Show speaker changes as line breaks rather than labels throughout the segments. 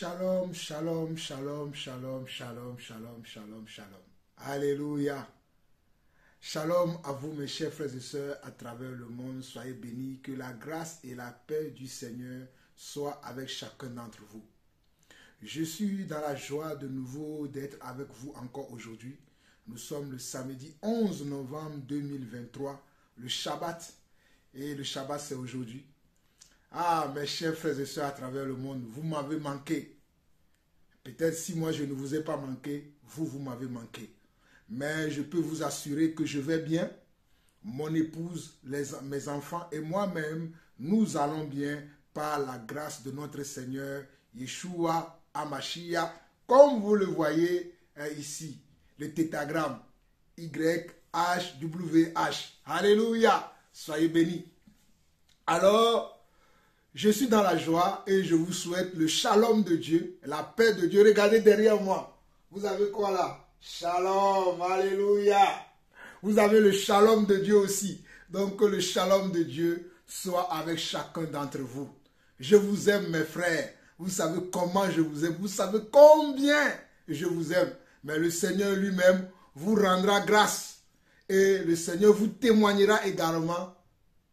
Shalom, shalom, shalom, shalom, shalom, shalom, shalom, shalom. Alléluia. Shalom à vous mes chers frères et sœurs à travers le monde. Soyez bénis. Que la grâce et la paix du Seigneur soient avec chacun d'entre vous. Je suis dans la joie de nouveau d'être avec vous encore aujourd'hui. Nous sommes le samedi 11 novembre 2023, le Shabbat. Et le Shabbat c'est aujourd'hui. Ah, mes chers frères et sœurs à travers le monde, vous m'avez manqué. Peut-être si moi je ne vous ai pas manqué, vous m'avez manqué. Mais je peux vous assurer que je vais bien. Mon épouse, mes enfants et moi-même, nous allons bien par la grâce de notre Seigneur Yeshua HaMashiach. Comme vous le voyez ici, le tétragramme YHWH. Alléluia. Soyez bénis. Alors, je suis dans la joie et je vous souhaite le shalom de Dieu, la paix de Dieu. Regardez derrière moi. Vous avez quoi là? Shalom, alléluia. Vous avez le shalom de Dieu aussi. Donc que le shalom de Dieu soit avec chacun d'entre vous. Je vous aime mes frères. Vous savez comment je vous aime. Vous savez combien je vous aime. Mais le Seigneur lui-même vous rendra grâce. Et le Seigneur vous témoignera également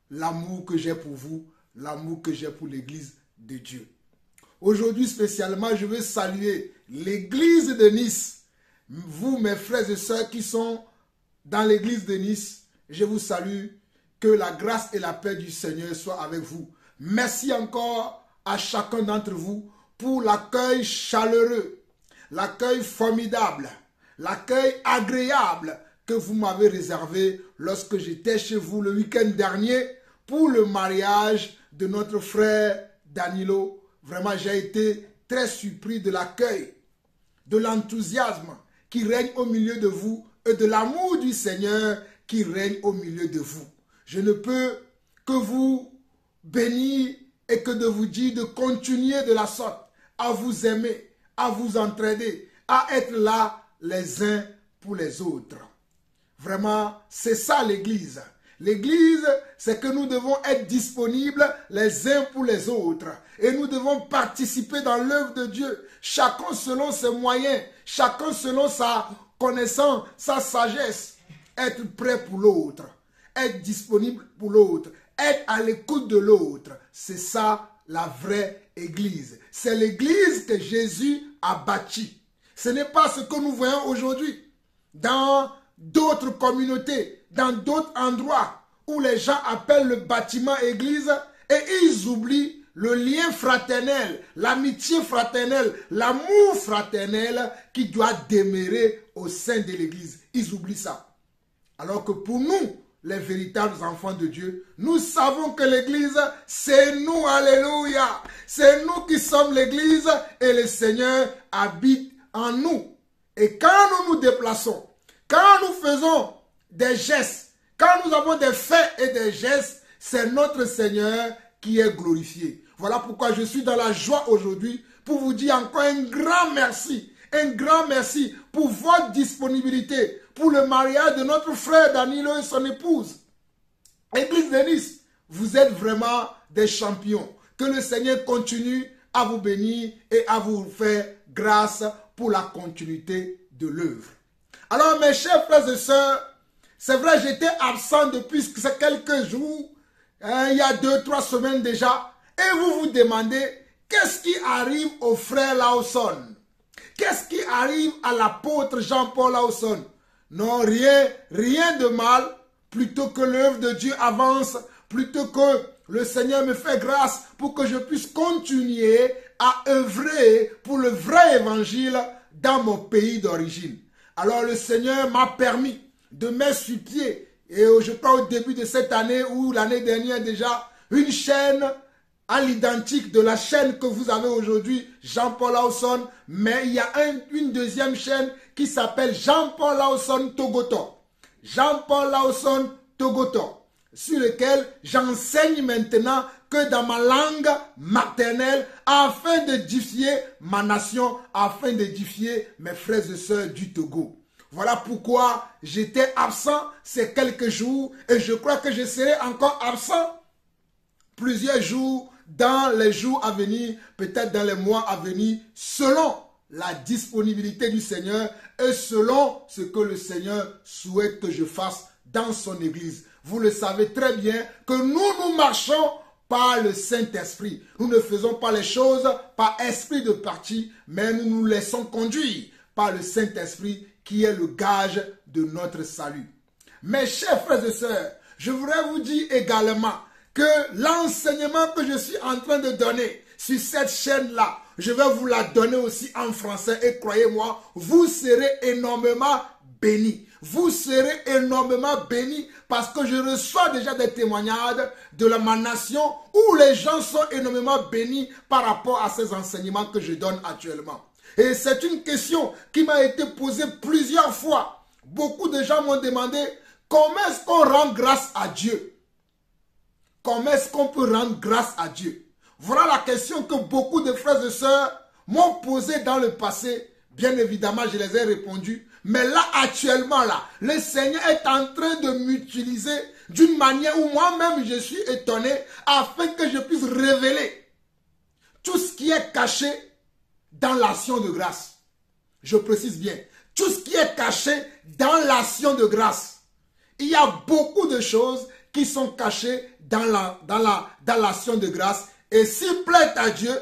l'amour que j'ai pour vous. L'amour que j'ai pour l'église de Dieu. Aujourd'hui spécialement, je veux saluer l'église de Nice. Vous, mes frères et sœurs qui sont dans l'église de Nice, je vous salue. Que la grâce et la paix du Seigneur soient avec vous. Merci encore à chacun d'entre vous pour l'accueil chaleureux, l'accueil formidable, l'accueil agréable que vous m'avez réservé lorsque j'étais chez vous le week-end dernier pour le mariage de notre frère Danilo. Vraiment, j'ai été très surpris de l'accueil, de l'enthousiasme qui règne au milieu de vous et de l'amour du Seigneur qui règne au milieu de vous. Je ne peux que vous bénir et que de vous dire de continuer de la sorte, à vous aimer, à vous entraider, à être là les uns pour les autres. Vraiment, c'est ça l'église. L'église, c'est que nous devons être disponibles les uns pour les autres. Et nous devons participer dans l'œuvre de Dieu. Chacun selon ses moyens. Chacun selon sa connaissance, sa sagesse. Être prêt pour l'autre. Être disponible pour l'autre. Être à l'écoute de l'autre. C'est ça la vraie église. C'est l'église que Jésus a bâtie. Ce n'est pas ce que nous voyons aujourd'hui. Dans d'autres communautés, dans d'autres endroits où les gens appellent le bâtiment église et ils oublient le lien fraternel, l'amitié fraternelle, l'amour fraternel qui doit demeurer au sein de l'église. Ils oublient ça. Alors que pour nous, les véritables enfants de Dieu, nous savons que l'église, c'est nous, alléluia. C'est nous qui sommes l'église et le Seigneur habite en nous. Et quand nous nous déplaçons, quand nous faisons des gestes, quand nous avons des faits et des gestes, c'est notre Seigneur qui est glorifié. Voilà pourquoi je suis dans la joie aujourd'hui pour vous dire encore un grand merci pour votre disponibilité, pour le mariage de notre frère Danilo et son épouse. Église de Nice, vous êtes vraiment des champions. Que le Seigneur continue à vous bénir et à vous faire grâce pour la continuité de l'œuvre. Alors mes chers frères et sœurs, c'est vrai j'étais absent depuis ces quelques jours, il y a 2-3 semaines déjà, et vous vous demandez qu'est-ce qui arrive au frère Lawson? Qu'est-ce qui arrive à l'apôtre Jean-Paul Lawson? Non, rien de mal, plutôt que l'œuvre de Dieu avance, plutôt que le Seigneur me fait grâce pour que je puisse continuer à œuvrer pour le vrai évangile dans mon pays d'origine. Alors le Seigneur m'a permis de mettre sur pied, et je crois au début de cette année ou l'année dernière déjà, une chaîne à l'identique de la chaîne que vous avez aujourd'hui, Jean-Paul Lawson, mais il y a une deuxième chaîne qui s'appelle Jean-Paul Lawson Togoto. Jean-Paul Lawson Togoto, sur lequel j'enseigne maintenant que dans ma langue maternelle, afin d'édifier ma nation, afin d'édifier mes frères et sœurs du Togo. Voilà pourquoi j'étais absent ces quelques jours et je crois que je serai encore absent plusieurs jours dans les jours à venir, peut-être dans les mois à venir, selon la disponibilité du Seigneur et selon ce que le Seigneur souhaite que je fasse dans son église. Vous le savez très bien que nous marchons par le Saint-Esprit. Nous ne faisons pas les choses par esprit de parti, mais nous nous laissons conduire par le Saint-Esprit qui est le gage de notre salut. Mes chers frères et sœurs, je voudrais vous dire également que l'enseignement que je suis en train de donner sur cette chaîne-là, je vais vous la donner aussi en français et croyez-moi, vous serez énormément bénis. Vous serez énormément bénis parce que je reçois déjà des témoignages de ma nation où les gens sont énormément bénis par rapport à ces enseignements que je donne actuellement. Et c'est une question qui m'a été posée plusieurs fois. Beaucoup de gens m'ont demandé comment est-ce qu'on rend grâce à Dieu? Comment est-ce qu'on peut rendre grâce à Dieu? Voilà la question que beaucoup de frères et sœurs m'ont posée dans le passé. Bien évidemment, je les ai répondu. Mais là, actuellement, là, le Seigneur est en train de m'utiliser d'une manière où moi-même je suis étonné afin que je puisse révéler tout ce qui est caché dans l'action de grâce. Je précise bien, tout ce qui est caché dans l'action de grâce. Il y a beaucoup de choses qui sont cachées dans l'action de grâce. Et s'il plaît à Dieu,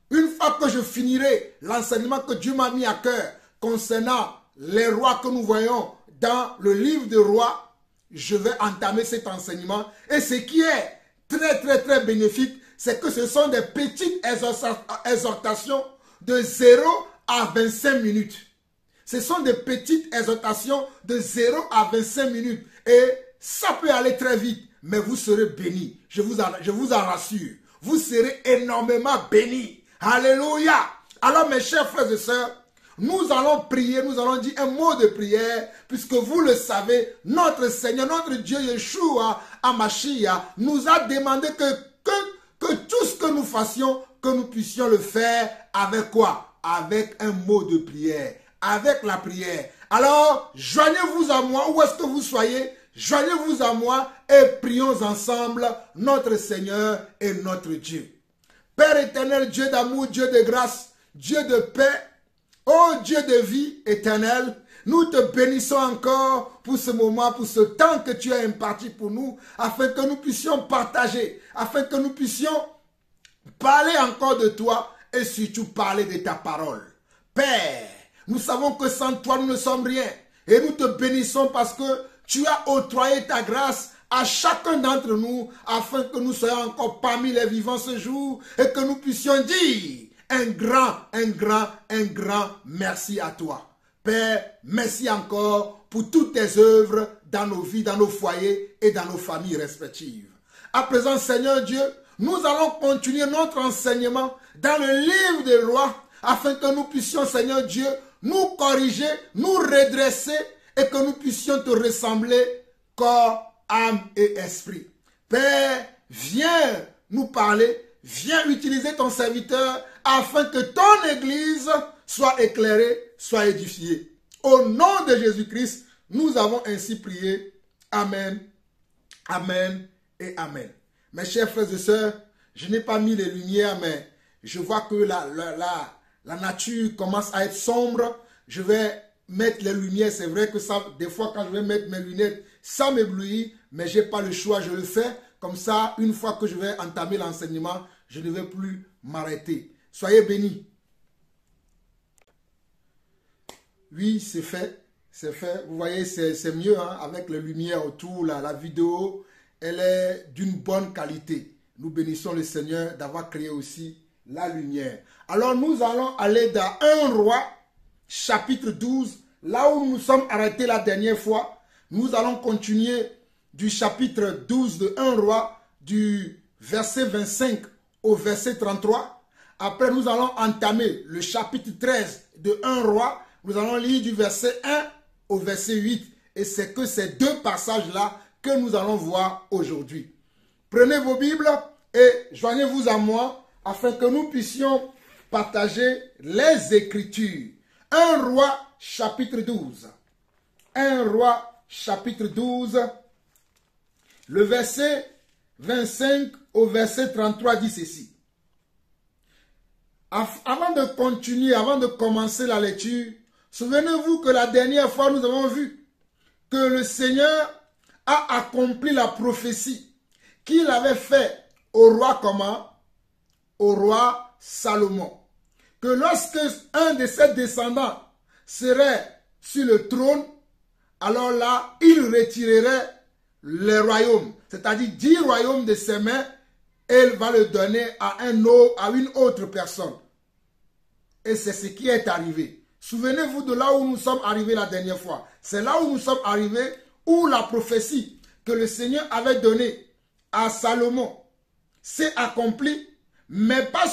une fois que je finirai l'enseignement que Dieu m'a mis à cœur concernant les rois que nous voyons dans le livre des rois, je vais entamer cet enseignement. Et ce qui est très bénéfique, c'est que ce sont des petites exhortations de 0 à 25 minutes. Ce sont des petites exhortations de 0 à 25 minutes. Et ça peut aller très vite, mais vous serez bénis. Je vous en rassure. Vous serez énormément bénis. Alléluia. Alors mes chers frères et sœurs, nous allons prier, nous allons dire un mot de prière, puisque vous le savez, notre Seigneur, notre Dieu Yeshua Hamashiach nous a demandé que tout ce que nous fassions, que nous puissions le faire avec quoi? Avec un mot de prière, avec la prière. Alors, joignez-vous à moi, où est-ce que vous soyez, joignez-vous à moi et prions ensemble notre Seigneur et notre Dieu. Père éternel, Dieu d'amour, Dieu de grâce, Dieu de paix, ô Dieu de vie éternelle, nous te bénissons encore pour ce moment, pour ce temps que tu as imparti pour nous, afin que nous puissions partager, afin que nous puissions parler encore de toi et surtout parler de ta parole. Père, nous savons que sans toi nous ne sommes rien et nous te bénissons parce que tu as octroyé ta grâce à chacun d'entre nous afin que nous soyons encore parmi les vivants ce jour et que nous puissions dire un grand merci à toi. Père, merci encore pour toutes tes œuvres dans nos vies, dans nos foyers et dans nos familles respectives. À présent, Seigneur Dieu, nous allons continuer notre enseignement dans le livre des lois afin que nous puissions, Seigneur Dieu, nous corriger, nous redresser et que nous puissions te ressembler corps, âme et esprit. Père, viens nous parler, viens utiliser ton serviteur afin que ton église soit éclairée, soit édifiée. Au nom de Jésus-Christ, nous avons ainsi prié. Amen, amen et amen. Mes chers frères et sœurs, je n'ai pas mis les lumières, mais je vois que la nature commence à être sombre. Je vais mettre les lumières. C'est vrai que ça, des fois, quand je vais mettre mes lunettes, ça m'éblouit, mais je n'ai pas le choix, je le fais. Comme ça, une fois que je vais entamer l'enseignement, je ne vais plus m'arrêter. Soyez bénis. Oui, c'est fait. C'est fait. Vous voyez, c'est mieux hein, avec les lumières autour. La vidéo, elle est d'une bonne qualité. Nous bénissons le Seigneur d'avoir créé aussi la lumière. Alors, nous allons aller dans 1 Roi, chapitre 12. Là où nous sommes arrêtés la dernière fois, nous allons continuer du chapitre 12 de 1 Roi, du verset 25 au verset 33. Après, nous allons entamer le chapitre 13 de 1 Roi. Nous allons lire du verset 1 au verset 8. Et c'est que ces deux passages-là que nous allons voir aujourd'hui. Prenez vos Bibles et joignez-vous à moi afin que nous puissions partager les Écritures. 1 Roi, chapitre 12. 1 Roi, chapitre 12. Le verset 25 au verset 33 dit ceci. Avant de continuer, avant de commencer la lecture, souvenez-vous que la dernière fois nous avons vu que le Seigneur a accompli la prophétie qu'il avait faite au roi comment? Au roi Salomon. Que lorsque un de ses descendants serait sur le trône, alors là, il retirerait le royaume, c'est-à-dire 10 royaumes de ses mains, et il va le donner à une autre personne. Et c'est ce qui est arrivé. Souvenez-vous de là où nous sommes arrivés la dernière fois. C'est là où nous sommes arrivés, où la prophétie que le Seigneur avait donnée à Salomon s'est accomplie, mais pas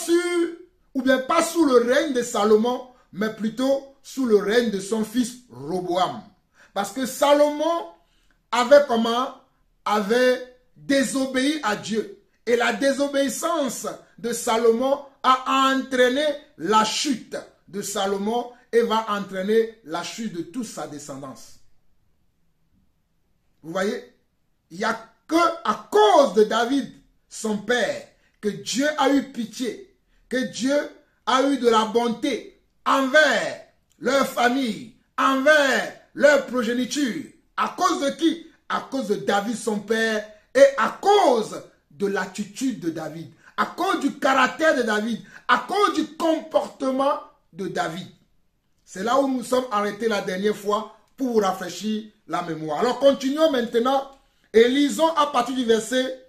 pas sous le règne de Salomon, mais plutôt sous le règne de son fils Roboam. Parce que Salomon avait désobéi à Dieu. Et la désobéissance de Salomon a entraîné la chute de Salomon et va entraîner la chute de toute sa descendance. Vous voyez, il n'y a que à cause de David, son père, que Dieu a eu pitié, que Dieu a eu de la bonté envers leur famille, envers leur progéniture. À cause de qui? À cause de David, son père, et à cause de l'attitude de David, à cause du caractère de David, à cause du comportement de David. C'est là où nous sommes arrêtés la dernière fois pour vous rafraîchir la mémoire. Alors continuons maintenant et lisons à partir du verset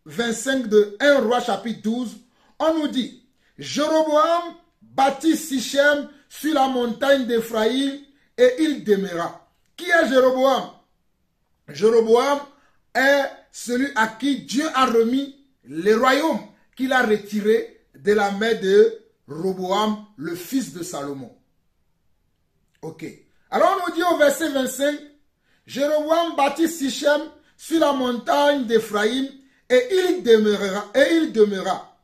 25 de 1 Roi chapitre 12. On nous dit, Jéroboam bâtit Sichem sur la montagne d'Éphraïm et il demeura. Qui est Jéroboam? Jéroboam est celui à qui Dieu a remis les royaumes qu'il a retirés de la main de Roboam, le fils de Salomon. Ok. Alors on nous dit au verset 25, Jéroboam bâtit Sichem sur la montagne d'Éphraïm et il demeura.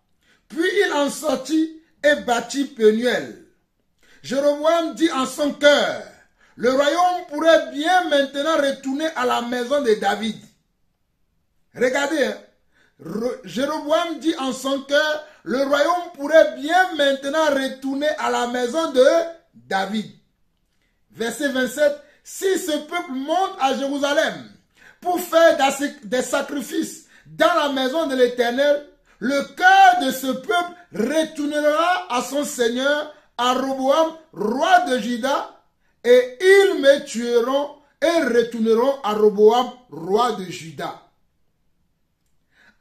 Puis il en sortit et bâtit Penuel. Jéroboam dit en son cœur, le royaume pourrait bien maintenant retourner à la maison de David. Regardez, hein? Jéroboam dit en son cœur, le royaume pourrait bien maintenant retourner à la maison de David. Verset 27, si ce peuple monte à Jérusalem pour faire des sacrifices dans la maison de l'Éternel, le cœur de ce peuple retournera à son seigneur, à Roboam, roi de Juda, et ils me tueront et retourneront à Roboam, roi de Juda.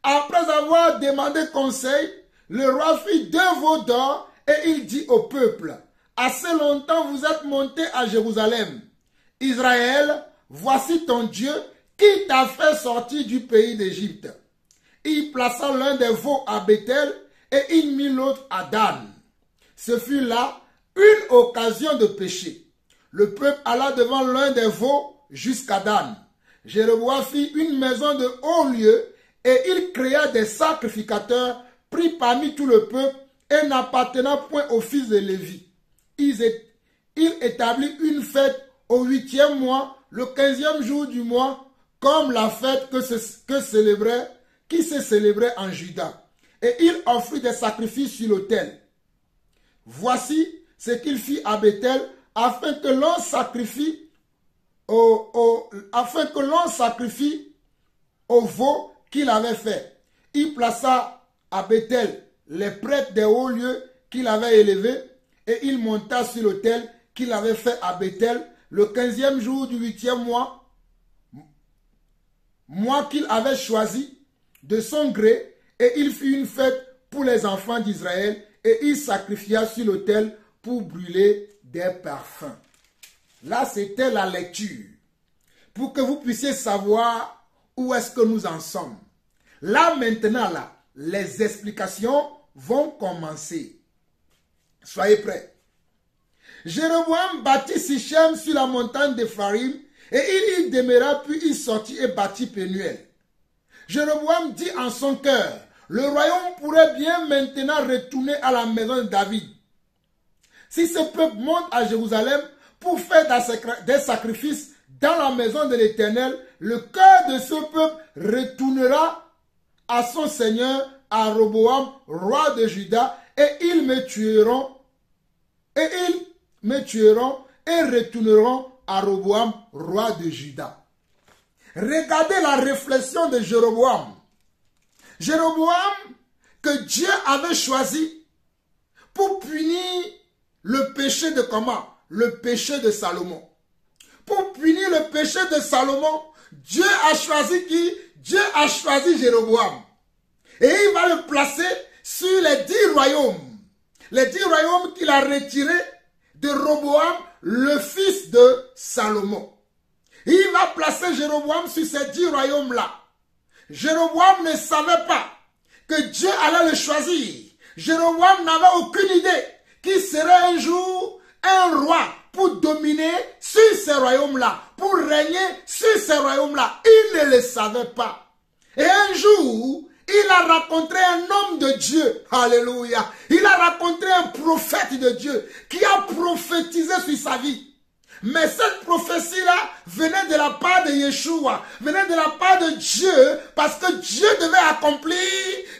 Après avoir demandé conseil, le roi fit 2 veaux d'or et il dit au peuple, assez longtemps vous êtes montés à Jérusalem. Israël, voici ton Dieu qui t'a fait sortir du pays d'Égypte. Il plaça l'un des veaux à Bethel et il mit l'autre à Dan. Ce fut là une occasion de péché. Le peuple alla devant l'un des veaux jusqu'à Dan. Jéroboam fit une maison de haut lieu et il créa des sacrificateurs pris parmi tout le peuple et n'appartenant point aux fils de Lévi. Il établit une fête au 8e mois, le 15e jour du mois, comme la fête qui se célébrait en Juda. Et il offrit des sacrifices sur l'autel. Voici ce qu'il fit à Bethel, afin que l'on sacrifie au veau qu'il avait fait. Il plaça à Bethel les prêtres des hauts lieux qu'il avait élevés et il monta sur l'autel qu'il avait fait à Bethel le 15e jour du 8e mois qu'il avait choisi de son gré, et il fit une fête pour les enfants d'Israël et il sacrifia sur l'autel pour brûler des parfums. Là, c'était la lecture pour que vous puissiez savoir où est-ce que nous en sommes. Là, maintenant, là, les explications vont commencer. Soyez prêts. Jéroboam bâtit Sichem sur la montagne d'Éphraïm et il y demeura, puis il sortit et bâtit Penuel. Jéroboam dit en son cœur, le royaume pourrait bien maintenant retourner à la maison de David. Si ce peuple monte à Jérusalem pour faire des sacrifices dans la maison de l'Éternel, le cœur de ce peuple retournera à son seigneur, à Roboam, roi de Juda, et ils me tueront, et retourneront à Roboam, roi de Juda. Regardez la réflexion de Jéroboam. Jéroboam, que Dieu avait choisi pour punir le péché de comment? Le péché de Salomon. Pour punir le péché de Salomon, Dieu a choisi qui? Dieu a choisi Jéroboam. Et il va le placer sur les 10 royaumes. Les 10 royaumes qu'il a retirés de Roboam, le fils de Salomon. Il va placer Jéroboam sur ces 10 royaumes-là. Jéroboam ne savait pas que Dieu allait le choisir. Jéroboam n'avait aucune idée qu'il serait un jour un roi pour dominer sur ces royaumes-là, pour régner sur ces royaumes-là. Il ne le savait pas. Et un jour, il a rencontré un homme de Dieu. Alléluia. Il a rencontré un prophète de Dieu qui a prophétisé sur sa vie. Mais cette prophétie-là venait de la part de Yeshua, venait de la part de Dieu, parce que Dieu devait accomplir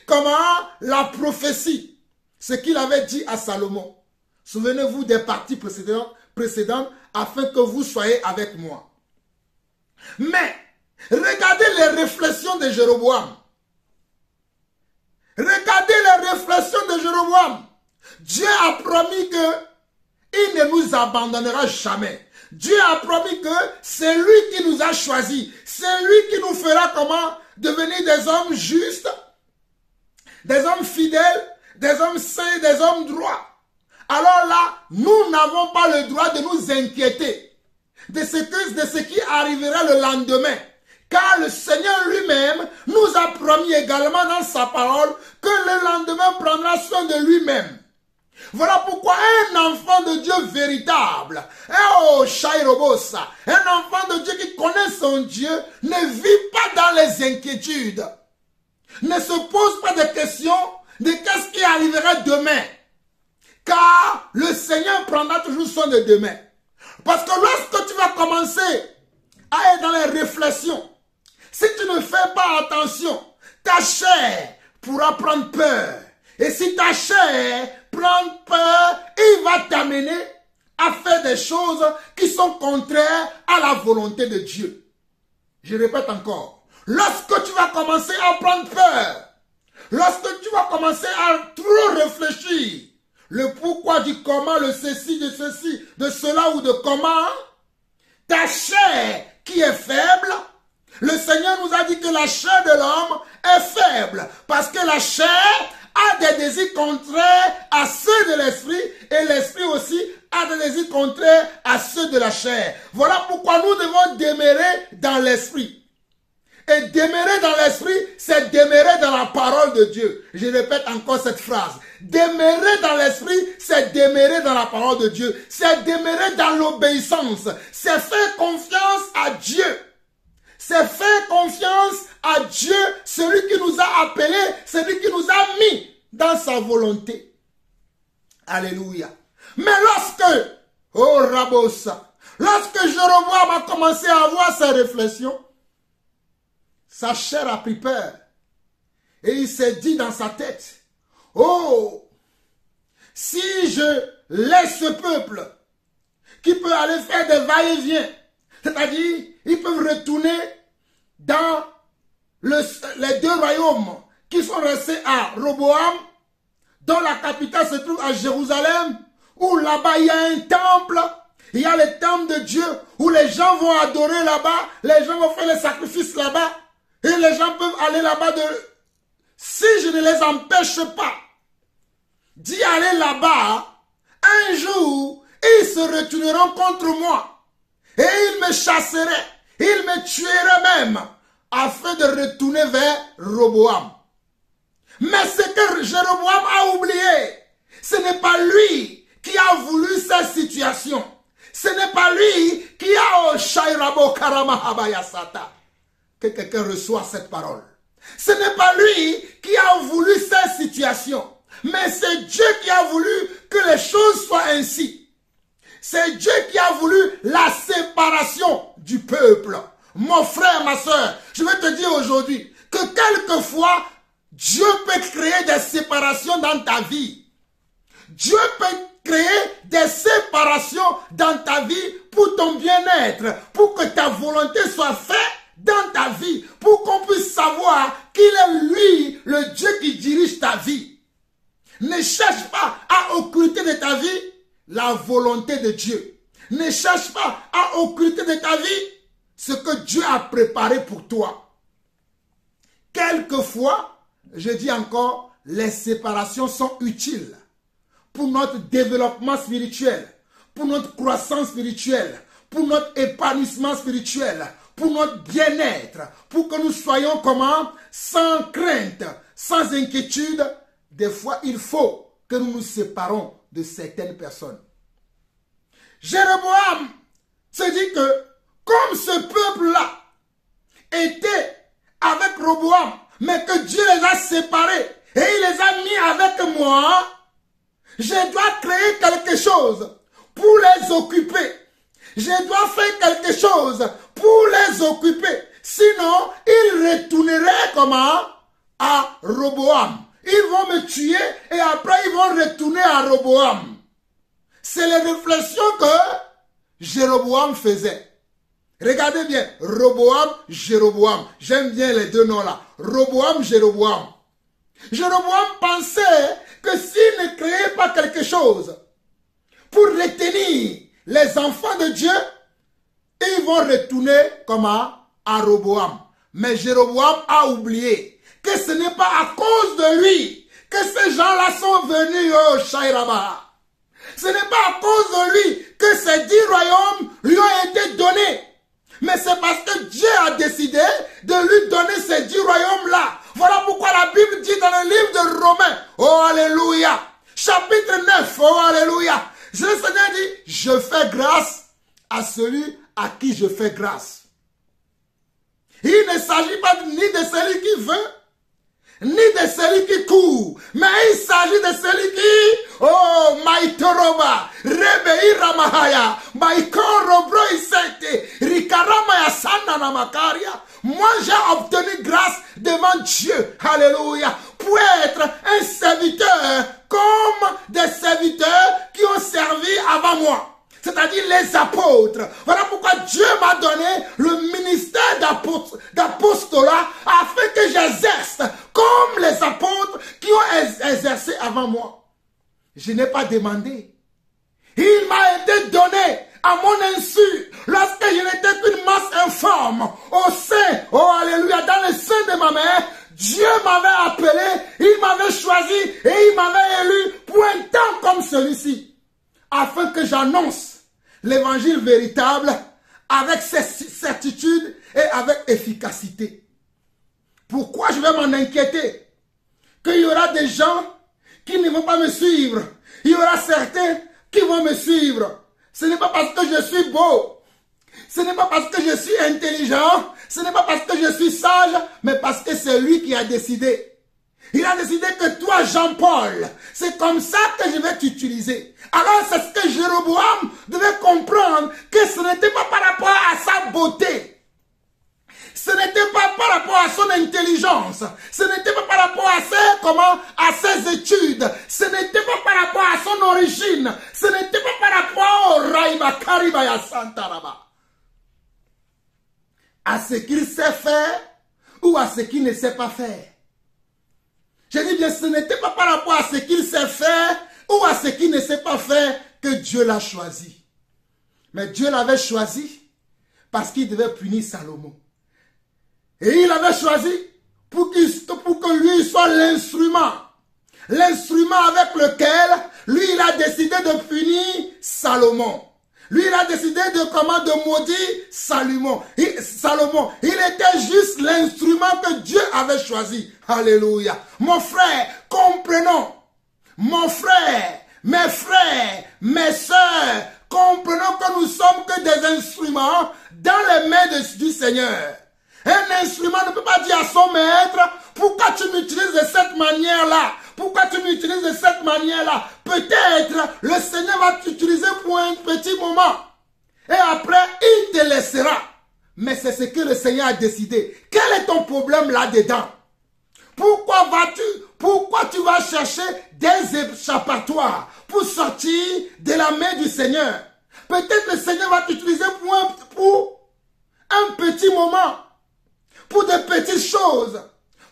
comment? La prophétie. Ce qu'il avait dit à Salomon. Souvenez-vous des parties précédentes afin que vous soyez avec moi. Mais, regardez les réflexions de Jéroboam. Regardez les réflexions de Jéroboam. Dieu a promis qu'il ne nous abandonnera jamais. Dieu a promis que c'est lui qui nous a choisis. C'est lui qui nous fera comment? Devenir des hommes justes, des hommes fidèles, des hommes saints, des hommes droits. Alors là, nous n'avons pas le droit de nous inquiéter de ce qui arrivera le lendemain. Car le Seigneur lui-même nous a promis également dans sa parole que le lendemain prendra soin de lui-même. Voilà pourquoi un enfant de Dieu véritable, un enfant de Dieu qui connaît son Dieu, ne vit pas dans les inquiétudes. Ne se pose pas de questions de qu'est-ce qui arrivera demain. Car le Seigneur prendra toujours soin de demain. Parce que lorsque tu vas commencer à être dans les réflexions, si tu ne fais pas attention, ta chair pourra prendre peur. Et si ta chair prend peur, il va t'amener à faire des choses qui sont contraires à la volonté de Dieu. Je répète encore. Lorsque tu vas commencer à prendre peur, lorsque tu vas commencer à trop réfléchir, le pourquoi du comment, le ceci, de cela ou de comment, ta chair qui est faible, le Seigneur nous a dit que la chair de l'homme est faible, parce que la chair a des désirs contraires à ceux de l'esprit, et l'esprit aussi a des désirs contraires à ceux de la chair. Voilà pourquoi nous devons demeurer dans l'esprit. Et demeurer dans l'esprit, c'est demeurer dans la parole de Dieu. Je répète encore cette phrase. Demeurer dans l'esprit, c'est demeurer dans la parole de Dieu. C'est demeurer dans l'obéissance. C'est faire confiance à Dieu. C'est faire confiance à Dieu, celui qui nous a appelés, celui qui nous a mis dans sa volonté. Alléluia. Mais lorsque Jéroboam a commencé à avoir ses réflexions, sa chair a pris peur. Et il s'est dit dans sa tête, oh, si je laisse ce peuple qui peut aller faire des va-et-vient, c'est-à-dire, ils peuvent retourner dans les 2 royaumes qui sont restés à Roboam, dont la capitale se trouve à Jérusalem, où là-bas il y a un temple, il y a le temple de Dieu, où les gens vont adorer là-bas, les gens vont faire les sacrifices là-bas, et les gens peuvent aller là-bas. Si je ne les empêche pas d'y aller là-bas, un jour, ils se retourneront contre moi. Et ils me chasseraient, ils me tueraient même, afin de retourner vers Roboam. Mais ce que Jéroboam a oublié, ce n'est pas lui qui a voulu cette situation. Ce n'est pas lui qui a Shairabo Karama Habayasata. Que quelqu'un reçoive cette parole. Ce n'est pas lui qui a voulu cette situation. Mais c'est Dieu qui a voulu que les choses soient ainsi. C'est Dieu qui a voulu la séparation du peuple. Mon frère, ma soeur, je vais te dire aujourd'hui que quelquefois, Dieu peut créer des séparations dans ta vie. Dieu peut créer des séparations dans ta vie pour ton bien-être, pour que ta volonté soit faite dans ta vie, pour qu'on puisse savoir qu'il est lui, le Dieu qui dirige ta vie. Ne cherche pas à occulter de ta vie la volonté de Dieu. Ne cherche pas à occulter de ta vie ce que Dieu a préparé pour toi. Quelquefois, je dis encore, les séparations sont utiles pour notre développement spirituel, pour notre croissance spirituelle, pour notre épanouissement spirituel, pour notre bien-être, pour que nous soyons comment? Sans crainte, sans inquiétude. Des fois, il faut que nous nous séparons de certaines personnes. Jéroboam se dit que comme ce peuple-là était avec Roboam, mais que Dieu les a séparés et il les a mis avec moi, je dois créer quelque chose pour les occuper. Je dois faire quelque chose pour les occuper. Sinon, ils retourneraient comment? À Roboam. Ils vont me tuer et après ils vont retourner à Roboam. C'est les réflexions que Jéroboam faisait. Regardez bien, Roboam, Jéroboam. J'aime bien les deux noms là. Roboam, Jéroboam. Jéroboam pensait que s'il ne créait pas quelque chose pour retenir les enfants de Dieu, ils vont retourner comment? À Roboam. Mais Jéroboam a oublié que ce n'est pas à cause de lui que ces gens-là sont venus au Shairaba. Ce n'est pas à cause de lui que ces 10 royaumes lui ont été donnés. Mais c'est parce que Dieu a décidé de lui donner ces 10 royaumes-là. Voilà pourquoi la Bible dit dans le livre de Romains, oh alléluia, chapitre 9, oh alléluia, le Seigneur dit, je fais grâce à celui à qui je fais grâce. Il ne s'agit pas ni de celui qui veut, ni de celui qui court, mais il s'agit de celui qui, oh, Maïtoroba, Rebei Ramahaya, Maïkorobro Isete, Rikaramaya Sanana Makaria. Moi, j'ai obtenu grâce devant Dieu, alléluia, pour être un serviteur comme des serviteurs qui ont servi avant moi. C'est-à-dire les apôtres. Voilà pourquoi Dieu m'a donné le ministère d'apostolat afin que j'exerce comme les apôtres qui ont exercé avant moi. Je n'ai pas demandé. Il m'a été donné à mon insu lorsque je n'étais qu'une masse informe au sein, oh alléluia, dans le sein de ma mère. Dieu m'avait appelé, il m'avait choisi et il m'avait élu pour un temps comme celui-ci, afin que j'annonce l'évangile véritable avec certitude et avec efficacité. Pourquoi je vais m'en inquiéter? Qu'il y aura des gens qui ne vont pas me suivre. Il y aura certains qui vont me suivre. Ce n'est pas parce que je suis beau. Ce n'est pas parce que je suis intelligent. Ce n'est pas parce que je suis sage, mais parce que c'est lui qui a décidé. Il a décidé que toi, Jean-Paul, c'est comme ça que je vais t'utiliser. Alors, c'est ce que Jéroboam devait comprendre, que ce n'était pas par rapport à sa beauté. Ce n'était pas par rapport à son intelligence. Ce n'était pas par rapport à ses études. Ce n'était pas par rapport à son origine. Ce n'était pas par rapport au Raïba Karibaya Santaraba. À ce qu'il sait faire ou à ce qu'il ne sait pas faire. Je dis bien, ce n'était pas par rapport à ce qu'il sait faire ou à ce qu'il ne sait pas faire que Dieu l'a choisi. Mais Dieu l'avait choisi parce qu'il devait punir Salomon. Et il l'avait choisi pour que lui soit l'instrument. L'instrument avec lequel lui il a décidé de punir Salomon. Lui, il a décidé de maudire Salomon. Il était juste l'instrument que Dieu avait choisi. Alléluia. Mon frère, comprenons. Mon frère, mes soeurs, comprenons que nous sommes que des instruments dans les mains du Seigneur. Un instrument ne peut pas dire à son maître, pourquoi tu m'utilises de cette manière-là? Pourquoi tu m'utilises de cette manière-là? Peut-être le Seigneur va t'utiliser pour un petit moment. Et après, il te laissera. Mais c'est ce que le Seigneur a décidé. Quel est ton problème là-dedans? Pourquoi tu vas chercher des échappatoires pour sortir de la main du Seigneur? Peut-être le Seigneur va t'utiliser pour un petit moment, pour des petites choses,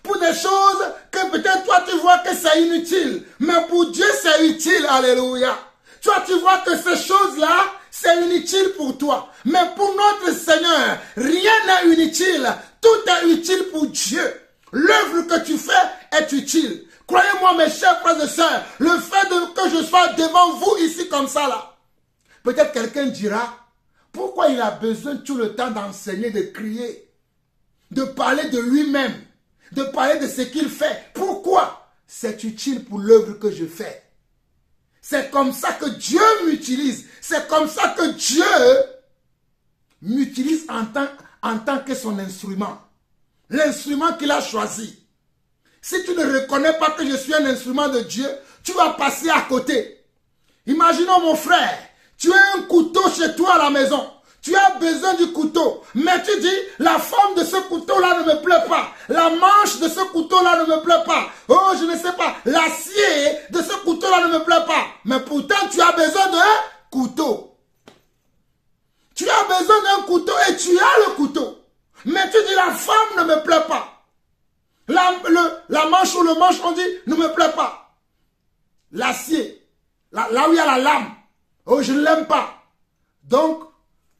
pour des choses que peut-être toi tu vois que c'est inutile, mais pour Dieu c'est utile, alléluia. Toi tu vois que ces choses-là, c'est inutile pour toi, mais pour notre Seigneur, rien n'est inutile, tout est utile pour Dieu. L'œuvre que tu fais est utile. Croyez-moi mes chers frères et sœurs, le fait que je sois devant vous ici comme ça là, peut-être quelqu'un dira, pourquoi il a besoin tout le temps d'enseigner, de crier, de parler de lui-même, de parler de ce qu'il fait. Pourquoi? C'est utile pour l'œuvre que je fais. C'est comme ça que Dieu m'utilise. C'est comme ça que Dieu m'utilise en tant que son instrument. L'instrument qu'il a choisi. Si tu ne reconnais pas que je suis un instrument de Dieu, tu vas passer à côté. Imaginons mon frère, tu as un couteau chez toi à la maison. Tu as besoin du couteau. Mais tu dis, la forme de ce couteau-là ne me plaît pas. La manche de ce couteau-là ne me plaît pas. Oh, je ne sais pas. L'acier de ce couteau-là ne me plaît pas. Mais pourtant, tu as besoin d'un couteau. Tu as besoin d'un couteau et tu as le couteau. Mais tu dis, la forme ne me plaît pas. La manche ou le manche, on dit, ne me plaît pas. L'acier, là où il y a la lame. Oh, je ne l'aime pas. Donc,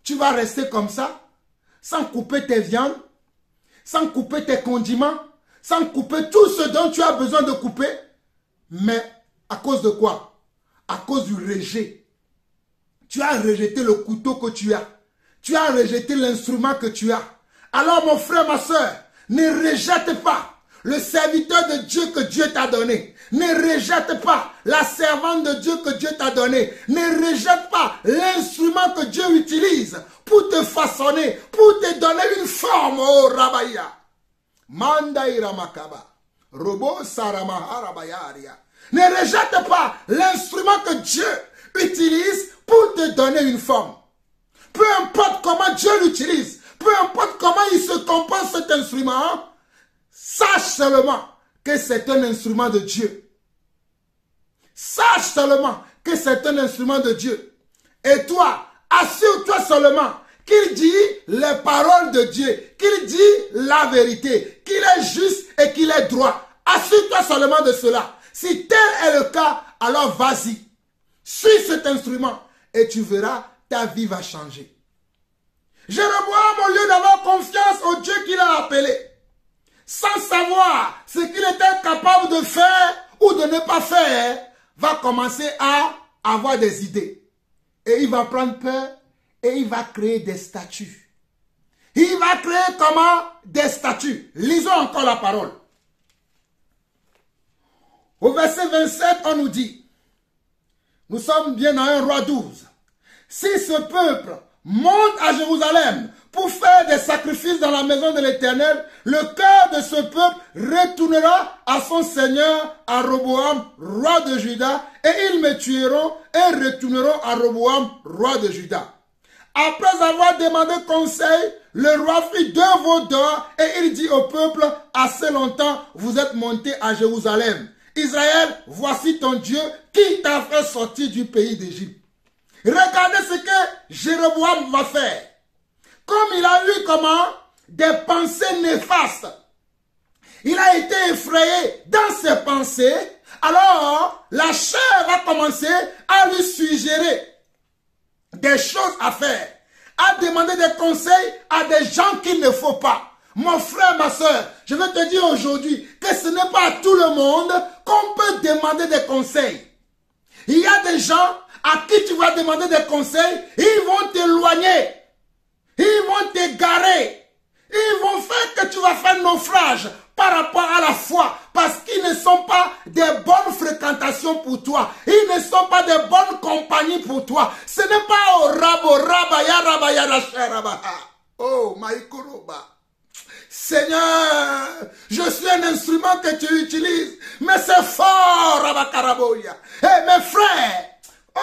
tu vas rester comme ça, sans couper tes viandes, sans couper tes condiments, sans couper tout ce dont tu as besoin de couper. Mais à cause de quoi? À cause du rejet. Tu as rejeté le couteau que tu as. Tu as rejeté l'instrument que tu as. Alors mon frère, ma soeur, ne rejette pas le serviteur de Dieu que Dieu t'a donné. Ne rejette pas la servante de Dieu que Dieu t'a donné. Ne rejette pas l'instrument que Dieu utilise pour te façonner, pour te donner une forme. Oh Rabaya. Mandaïra Makaba. Robo Saramaha Rabayaria. Ne rejette pas l'instrument que Dieu utilise pour te donner une forme. Peu importe comment Dieu l'utilise, peu importe comment il se compose cet instrument, sache seulement que c'est un instrument de Dieu. Sache seulement que c'est un instrument de Dieu. Et toi, assure-toi seulement qu'il dit les paroles de Dieu, qu'il dit la vérité, qu'il est juste et qu'il est droit. Assure-toi seulement de cela. Si tel est le cas, alors vas-y. Suis cet instrument et tu verras, ta vie va changer. Jéroboam, au lieu d'avoir confiance au Dieu qu'il a appelé, sans savoir ce qu'il était capable de faire ou de ne pas faire, va commencer à avoir des idées. Et il va prendre peur et il va créer des statues. Il va créer comment? Des statues. Lisons encore la parole. Au verset 27, on nous dit, nous sommes bien dans 1 Roi 12. Si ce peuple monte à Jérusalem pour faire des sacrifices dans la maison de l'Éternel, le cœur de ce peuple retournera à son seigneur, à Roboam, roi de Juda, et ils me tueront et retourneront à Roboam, roi de Juda. Après avoir demandé conseil, le roi fit 2 veaux d'or et il dit au peuple, assez longtemps vous êtes montés à Jérusalem. Israël, voici ton Dieu qui t'a fait sortir du pays d'Égypte. Regardez ce que Jéroboam va faire. Comme il a eu comment? Des pensées néfastes. Il a été effrayé dans ses pensées. Alors, la chair va commencer à lui suggérer des choses à faire. À demander des conseils à des gens qu'il ne faut pas. Mon frère, ma soeur, je vais te dire aujourd'hui que ce n'est pas à tout le monde qu'on peut demander des conseils. Il y a des gens à qui tu vas demander des conseils, ils vont t'éloigner, ils vont t'égarer, ils vont faire que tu vas faire naufrage par rapport à la foi, parce qu'ils ne sont pas des bonnes fréquentations pour toi, ils ne sont pas des bonnes compagnies pour toi. Ce n'est pas au rabo, rabaya, rabaya, rabaha. Oh, maïkoroba. Seigneur, je suis un instrument que tu utilises, mais c'est fort, Rabakaraboya. Eh, mes frères,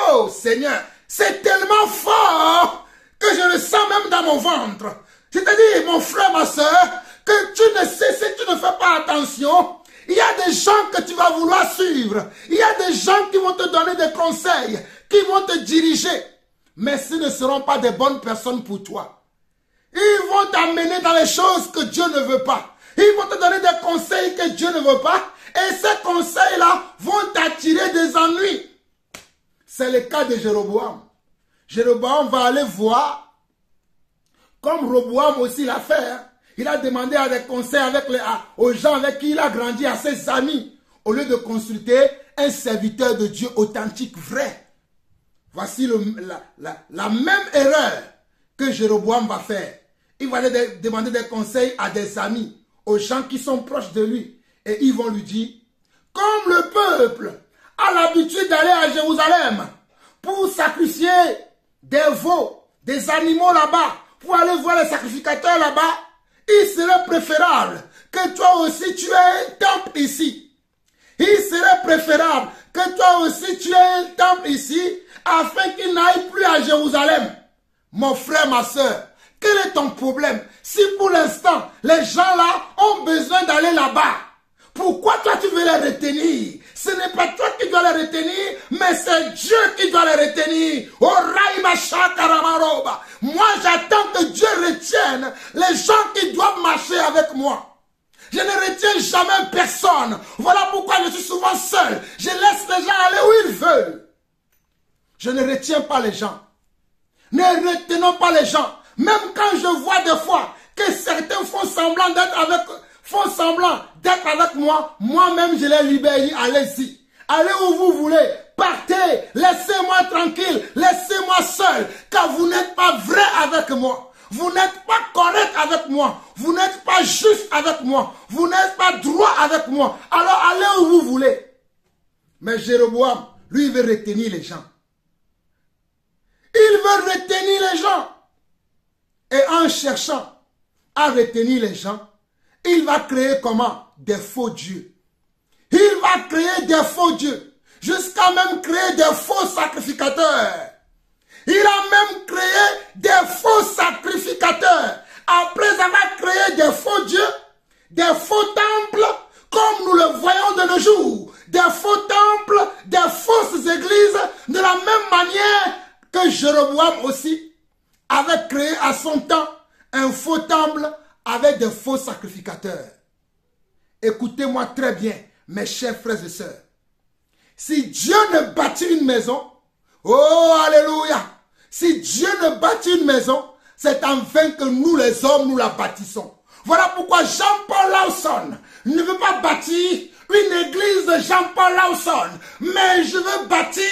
oh Seigneur, c'est tellement fort que je le sens même dans mon ventre. Je te dis, mon frère, ma soeur, que tu ne sais, si tu ne fais pas attention, Il y a des gens que tu vas vouloir suivre. Il y a des gens qui vont te donner des conseils, qui vont te diriger. Mais ce ne seront pas des bonnes personnes pour toi. Ils vont t'amener dans les choses que Dieu ne veut pas. Ils vont te donner des conseils que Dieu ne veut pas. Et ces conseils-là vont t'attirer des ennuis. C'est le cas de Jéroboam. Jéroboam va aller voir, comme Roboam aussi l'a fait. Il a demandé à des conseils aux gens avec qui il a grandi, à ses amis, au lieu de consulter un serviteur de Dieu authentique, vrai. Voici la même erreur que Jéroboam va faire. Il va aller demander des conseils à des amis, aux gens qui sont proches de lui. Et ils vont lui dire, comme le peuple a l'habitude d'aller à Jérusalem pour sacrifier des veaux, des animaux là-bas, pour aller voir les sacrificateurs là-bas, il serait préférable que toi aussi tu aies un temple ici. Il serait préférable que toi aussi tu aies un temple ici, afin qu'il n'aille plus à Jérusalem. Mon frère, ma soeur, quel est ton problème? Si pour l'instant, les gens là ont besoin d'aller là-bas, pourquoi toi tu veux les retenir? Ce n'est pas toi qui dois les retenir, mais c'est Dieu qui doit les retenir. Moi, j'attends que Dieu retienne les gens qui doivent marcher avec moi. Je ne retiens jamais personne. Voilà pourquoi je suis souvent seul. Je laisse les gens aller où ils veulent. Je ne retiens pas les gens. Ne retenons pas les gens. Même quand je vois des fois que certains font semblant d'être avec moi, moi-même je les libère. Allez-y. Allez où vous voulez. Partez. Laissez-moi tranquille. Laissez-moi seul. Car vous n'êtes pas vrai avec moi. Vous n'êtes pas correct avec moi. Vous n'êtes pas juste avec moi. Vous n'êtes pas droit avec moi. Alors allez où vous voulez. Mais Jéroboam, lui, il veut retenir les gens. Il veut retenir les gens. Et en cherchant à retenir les gens, il va créer comment? Des faux dieux. Il va créer des faux dieux. Jusqu'à même créer des faux sacrificateurs. Il a même créé des faux sacrificateurs. Après avoir créé des faux dieux, des faux temples, comme nous le voyons de nos jours. Des faux temples, des fausses églises, de la même manière que Jéroboam aussi avait créé à son temps un faux temple avec des faux sacrificateurs. Écoutez-moi très bien, mes chers frères et sœurs. Si Dieu ne bâtit une maison, oh alléluia, si Dieu ne bâtit une maison, c'est en vain que nous les hommes, nous la bâtissons. Voilà pourquoi Jean-Paul Lawson ne veut pas bâtir une église de Jean-Paul Lawson, mais je veux bâtir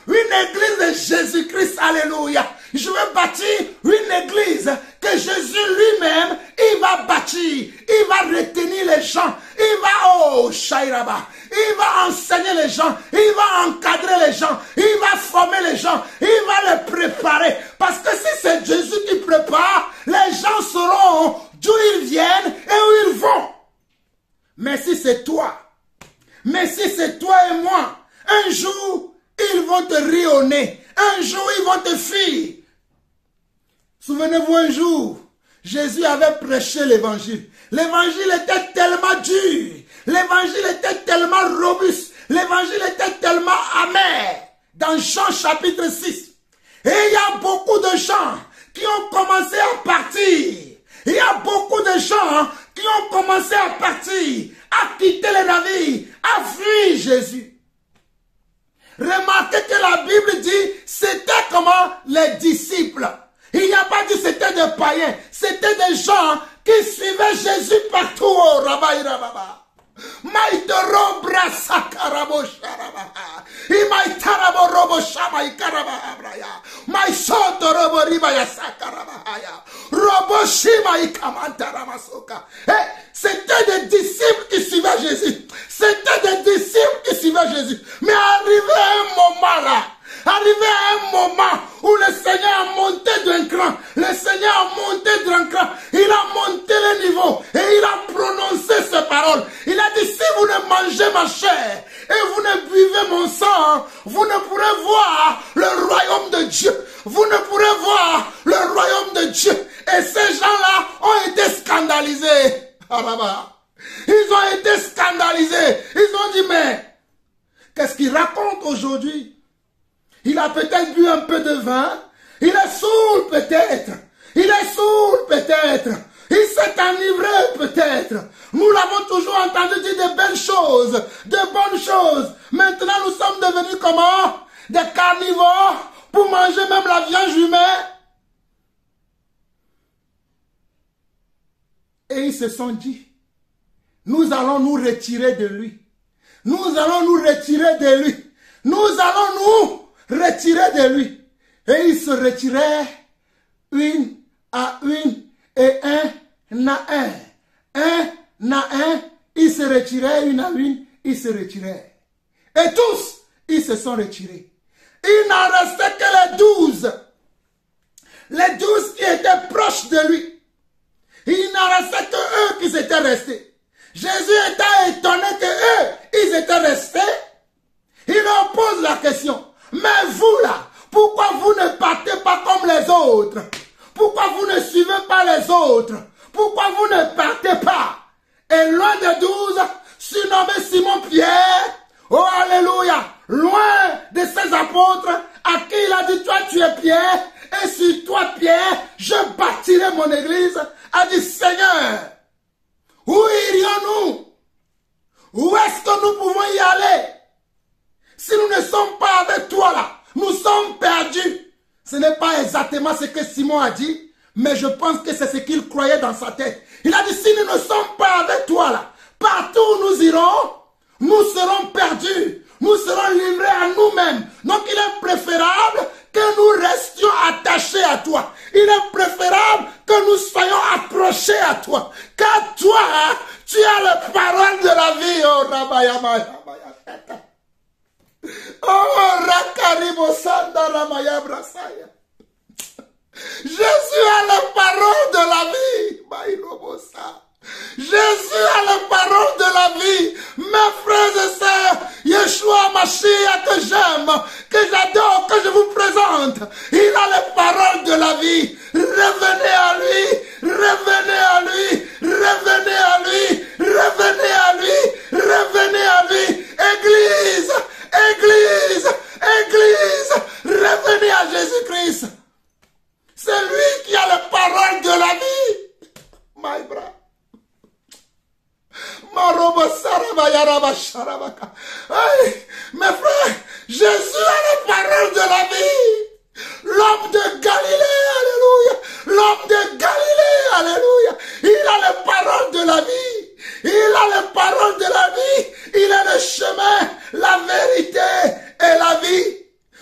une église de Jésus-Christ, alléluia. Je veux bâtir une église que Jésus lui-même, il va bâtir, il va retenir les gens, il va, oh, Shairaba, il va enseigner les gens, il va encadrer les gens, il va former les gens, il va les préparer. Parce que si c'est Jésus qui prépare, les gens sauront d'où ils viennent et où ils vont. Mais si c'est toi, et moi, un jour, ils vont te rire au nez. Un jour, ils vont te fuir. Souvenez-vous un jour, Jésus avait prêché l'évangile. L'évangile était tellement dur. L'évangile était tellement robuste. L'évangile était tellement amer. Dans Jean chapitre 6. Et il y a beaucoup de gens qui ont commencé à partir. Il y a beaucoup de gens qui ont commencé à partir, à quitter les navires, à fuir Jésus. Remarquez que la Bible dit, c'était comment les disciples. Il n'y a pas dit c'était des païens, c'était des gens qui suivaient Jésus partout. Oh, Rabba, Rabba. Maïtoro brasa karabo sharaba. Imaitarabo robo shama ikaraba abraya. Maisoto robo riba ya sakaraba haya. Robo shima ikamantara soka. C'était des disciples qui suivaient Jésus. C'était des disciples qui suivaient Jésus. Mais arrivé un moment là, arrivé à un moment où le Seigneur a monté d'un cran, le Seigneur a monté d'un cran, il a monté le niveau et il a prononcé ces paroles. Il a dit, si vous ne mangez ma chair et vous ne buvez mon sang, vous ne pourrez voir le royaume de Dieu. Vous ne pourrez voir le royaume de Dieu. Et ces gens-là ont été scandalisés. Ils ont été scandalisés. Ils ont dit, mais qu'est-ce qu'il raconte aujourd'hui? Il a peut-être bu un peu de vin. Il est saoul peut-être. Il est saoul peut-être. Il s'est enivré peut-être. Nous l'avons toujours entendu dire de belles choses, de bonnes choses. Maintenant, nous sommes devenus comment? Des carnivores pour manger même la viande humaine. Et ils se sont dit, nous allons nous retirer de lui. Nous allons nous retirer de lui. Nous allons nous retirer de lui. Et ils se retiraient une à une et un à un. Un à un, ils se retiraient une à une, ils se retiraient. Et tous, ils se sont retirés. Il n'en restait que les 12. Les 12 qui étaient proches de lui. Il n'en restait que eux qui étaient restés. Jésus était étonné que eux, ils étaient restés. Il leur pose la question. Mais vous là, pourquoi vous ne partez pas comme les autres? Pourquoi vous ne suivez pas les autres? Pourquoi vous ne partez pas? Et loin des 12, surnommé Simon-Pierre, oh alléluia, loin de ses apôtres, à qui il a dit, toi tu es Pierre, et sur toi Pierre, je bâtirai mon église, a dit, Seigneur, où irions-nous? Où est-ce que nous pouvons y aller? Si nous ne sommes pas avec toi là, nous sommes perdus. Ce n'est pas exactement ce que Simon a dit, mais je pense que c'est ce qu'il croyait dans sa tête. Il a dit, si nous ne sommes pas avec toi là, partout où nous irons, nous serons perdus. Nous serons livrés à nous-mêmes. Donc il est préférable que nous restions attachés à toi. Il est préférable que nous soyons accrochés à toi. Car toi, tu as la parole de la vie. Oh, Rabayama. Oh, Rakaribo Sanda Ramaya Brasaya. Jésus a la parole de la vie. Baïlobosa. Jésus a la parole de la vie. Mes frères et sœurs, Yeshua Mashiach que j'aime, que j'adore, que je vous présente. Il a les paroles de la vie. Revenez à lui, revenez à lui, revenez à lui, revenez à lui, revenez à lui. Église, église, église, revenez à Jésus-Christ. C'est lui qui a les paroles de la vie. My brother. Mes frères, Jésus a la parole de la vie. L'homme de Galilée, alléluia. L'homme de Galilée, alléluia. Il a les paroles de la vie. Il a les paroles de la vie. Il est le chemin, la vérité et la vie.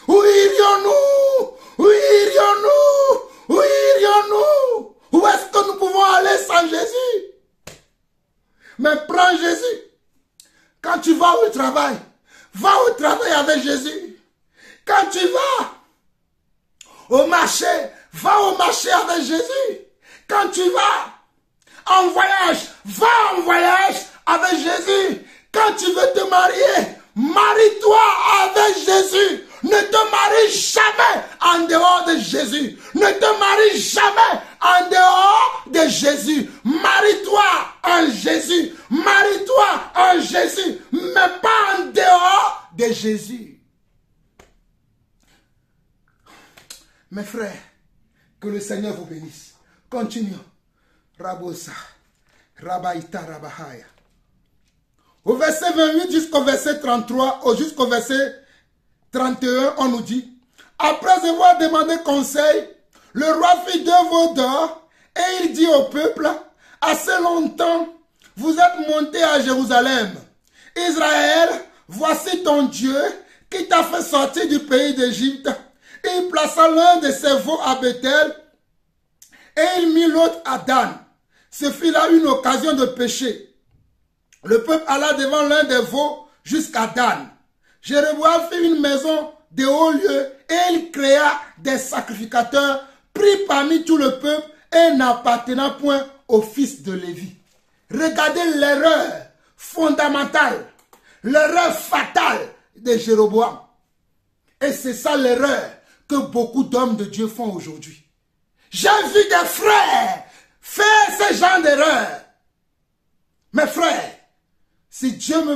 Où irions-nous? Où irions-nous? Où irions-nous? Où est-ce que nous pouvons aller sans Jésus? Mais prends Jésus. Quand tu vas au travail, va au travail avec Jésus. Quand tu vas au marché, va au marché avec Jésus. Quand tu vas en voyage, va en voyage avec Jésus. Quand tu veux te marier, marie-toi avec Jésus. Ne te marie jamais en dehors de Jésus. Ne te marie jamais en dehors de Jésus. Marie-toi en Jésus. Marie-toi en Jésus. Mais pas en dehors de Jésus. Mes frères, que le Seigneur vous bénisse. Continuons. Rabosa. Rabaïta Rabahaya. Au verset 28 jusqu'au verset 33, jusqu'au verset 31, on nous dit, après avoir demandé conseil, le roi fit 2 veaux d'or et il dit au peuple, assez longtemps, vous êtes montés à Jérusalem. Israël, voici ton Dieu qui t'a fait sortir du pays d'Égypte. Il plaça l'un de ses veaux à Bethel et il mit l'autre à Dan. Ce fut là une occasion de péché. Le peuple alla devant l'un des veaux jusqu'à Dan. Jéroboam fit une maison de haut lieu et il créa des sacrificateurs pris parmi tout le peuple et n'appartenant point au fils de Lévi. Regardez l'erreur fondamentale, l'erreur fatale de Jéroboam. Et c'est ça l'erreur que beaucoup d'hommes de Dieu font aujourd'hui. J'ai vu des frères faire ce genre d'erreur. Mes frères, si Dieu me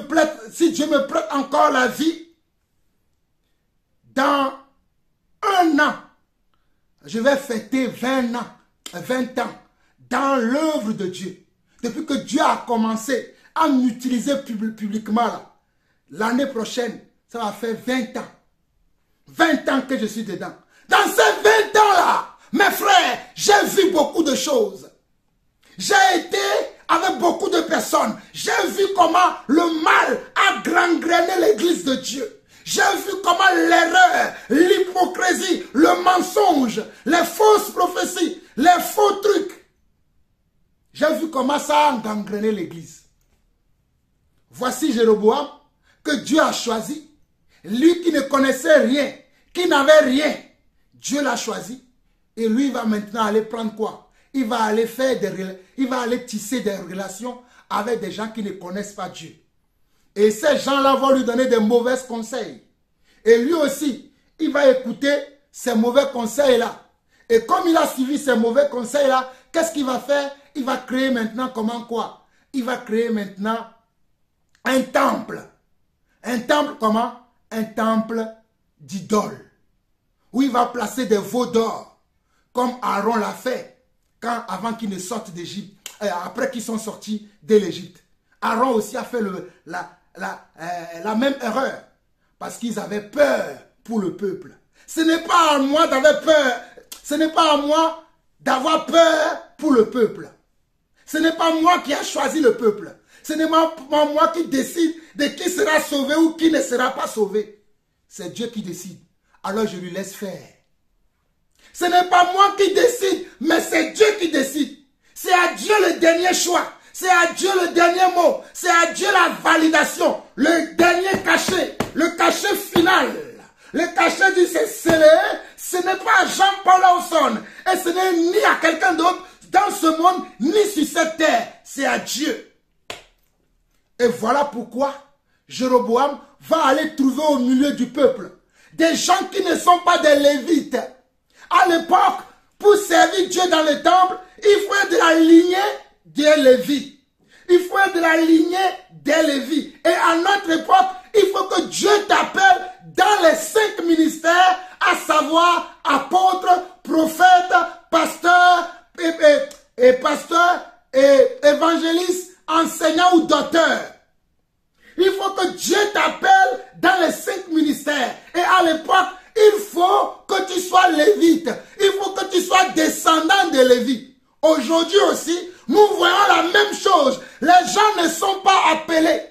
prête encore la vie, dans un an, je vais fêter 20 ans dans l'œuvre de Dieu. Depuis que Dieu a commencé à m'utiliser publiquement, l'année prochaine, ça va faire 20 ans. 20 ans que je suis dedans. Dans ces 20 ans-là, mes frères, j'ai vu beaucoup de choses. J'ai été avec beaucoup de personnes. J'ai vu comment le mal a gangréné l'église de Dieu. J'ai vu comment l'erreur, l'hypocrisie, le mensonge, les fausses prophéties, les faux trucs. J'ai vu comment ça a gangréné l'église. Voici Jéroboam que Dieu a choisi. Lui qui ne connaissait rien, qui n'avait rien, Dieu l'a choisi. Et lui, il va maintenant aller prendre quoi? Il va aller tisser des relations avec des gens qui ne connaissent pas Dieu. Et ces gens-là vont lui donner des mauvais conseils. Et lui aussi, il va écouter ces mauvais conseils-là. Et comme il a suivi ces mauvais conseils-là, qu'est-ce qu'il va faire? Il va créer maintenant comment quoi? Il va créer maintenant un temple. Un temple comment? Un temple d'idole. Où il va placer des veaux d'or. Comme Aaron l'a fait avant qu'ils ne sortent d'Égypte. Après qu'ils sont sortis de l'Égypte. Aaron aussi a fait la même erreur. Parce qu'ils avaient peur pour le peuple. Ce n'est pas à moi d'avoir peur. Ce n'est pas à moi d'avoir peur pour le peuple. Ce n'est pas moi qui a choisi le peuple. Ce n'est pas moi qui décide de qui sera sauvé ou qui ne sera pas sauvé. C'est Dieu qui décide. Alors je lui laisse faire. Ce n'est pas moi qui décide, mais c'est Dieu qui décide. C'est à Dieu le dernier choix. C'est à Dieu le dernier mot. C'est à Dieu la validation. Le dernier cachet. Le cachet final. Le cachet dit c'est scellé. Ce n'est pas Jean-Paul Lawson. Et ce n'est ni à quelqu'un d'autre dans ce monde, ni sur cette terre. C'est à Dieu. Et voilà pourquoi Jéroboam va aller trouver au milieu du peuple des gens qui ne sont pas des Lévites. À l'époque, pour servir Dieu dans le temple, il faut être de la lignée des Lévites. Il faut être de la lignée des Lévites. Et à notre époque, il faut que Dieu t'appelle dans les 5 ministères, à savoir apôtre, prophète, pasteur, évangéliste, enseignant ou docteur. Il faut que Dieu t'appelle dans les 5 ministères. Et à l'époque, il faut que tu sois lévite. Il faut que tu sois descendant de Lévi. Aujourd'hui aussi, nous voyons la même chose. Les gens ne sont pas appelés.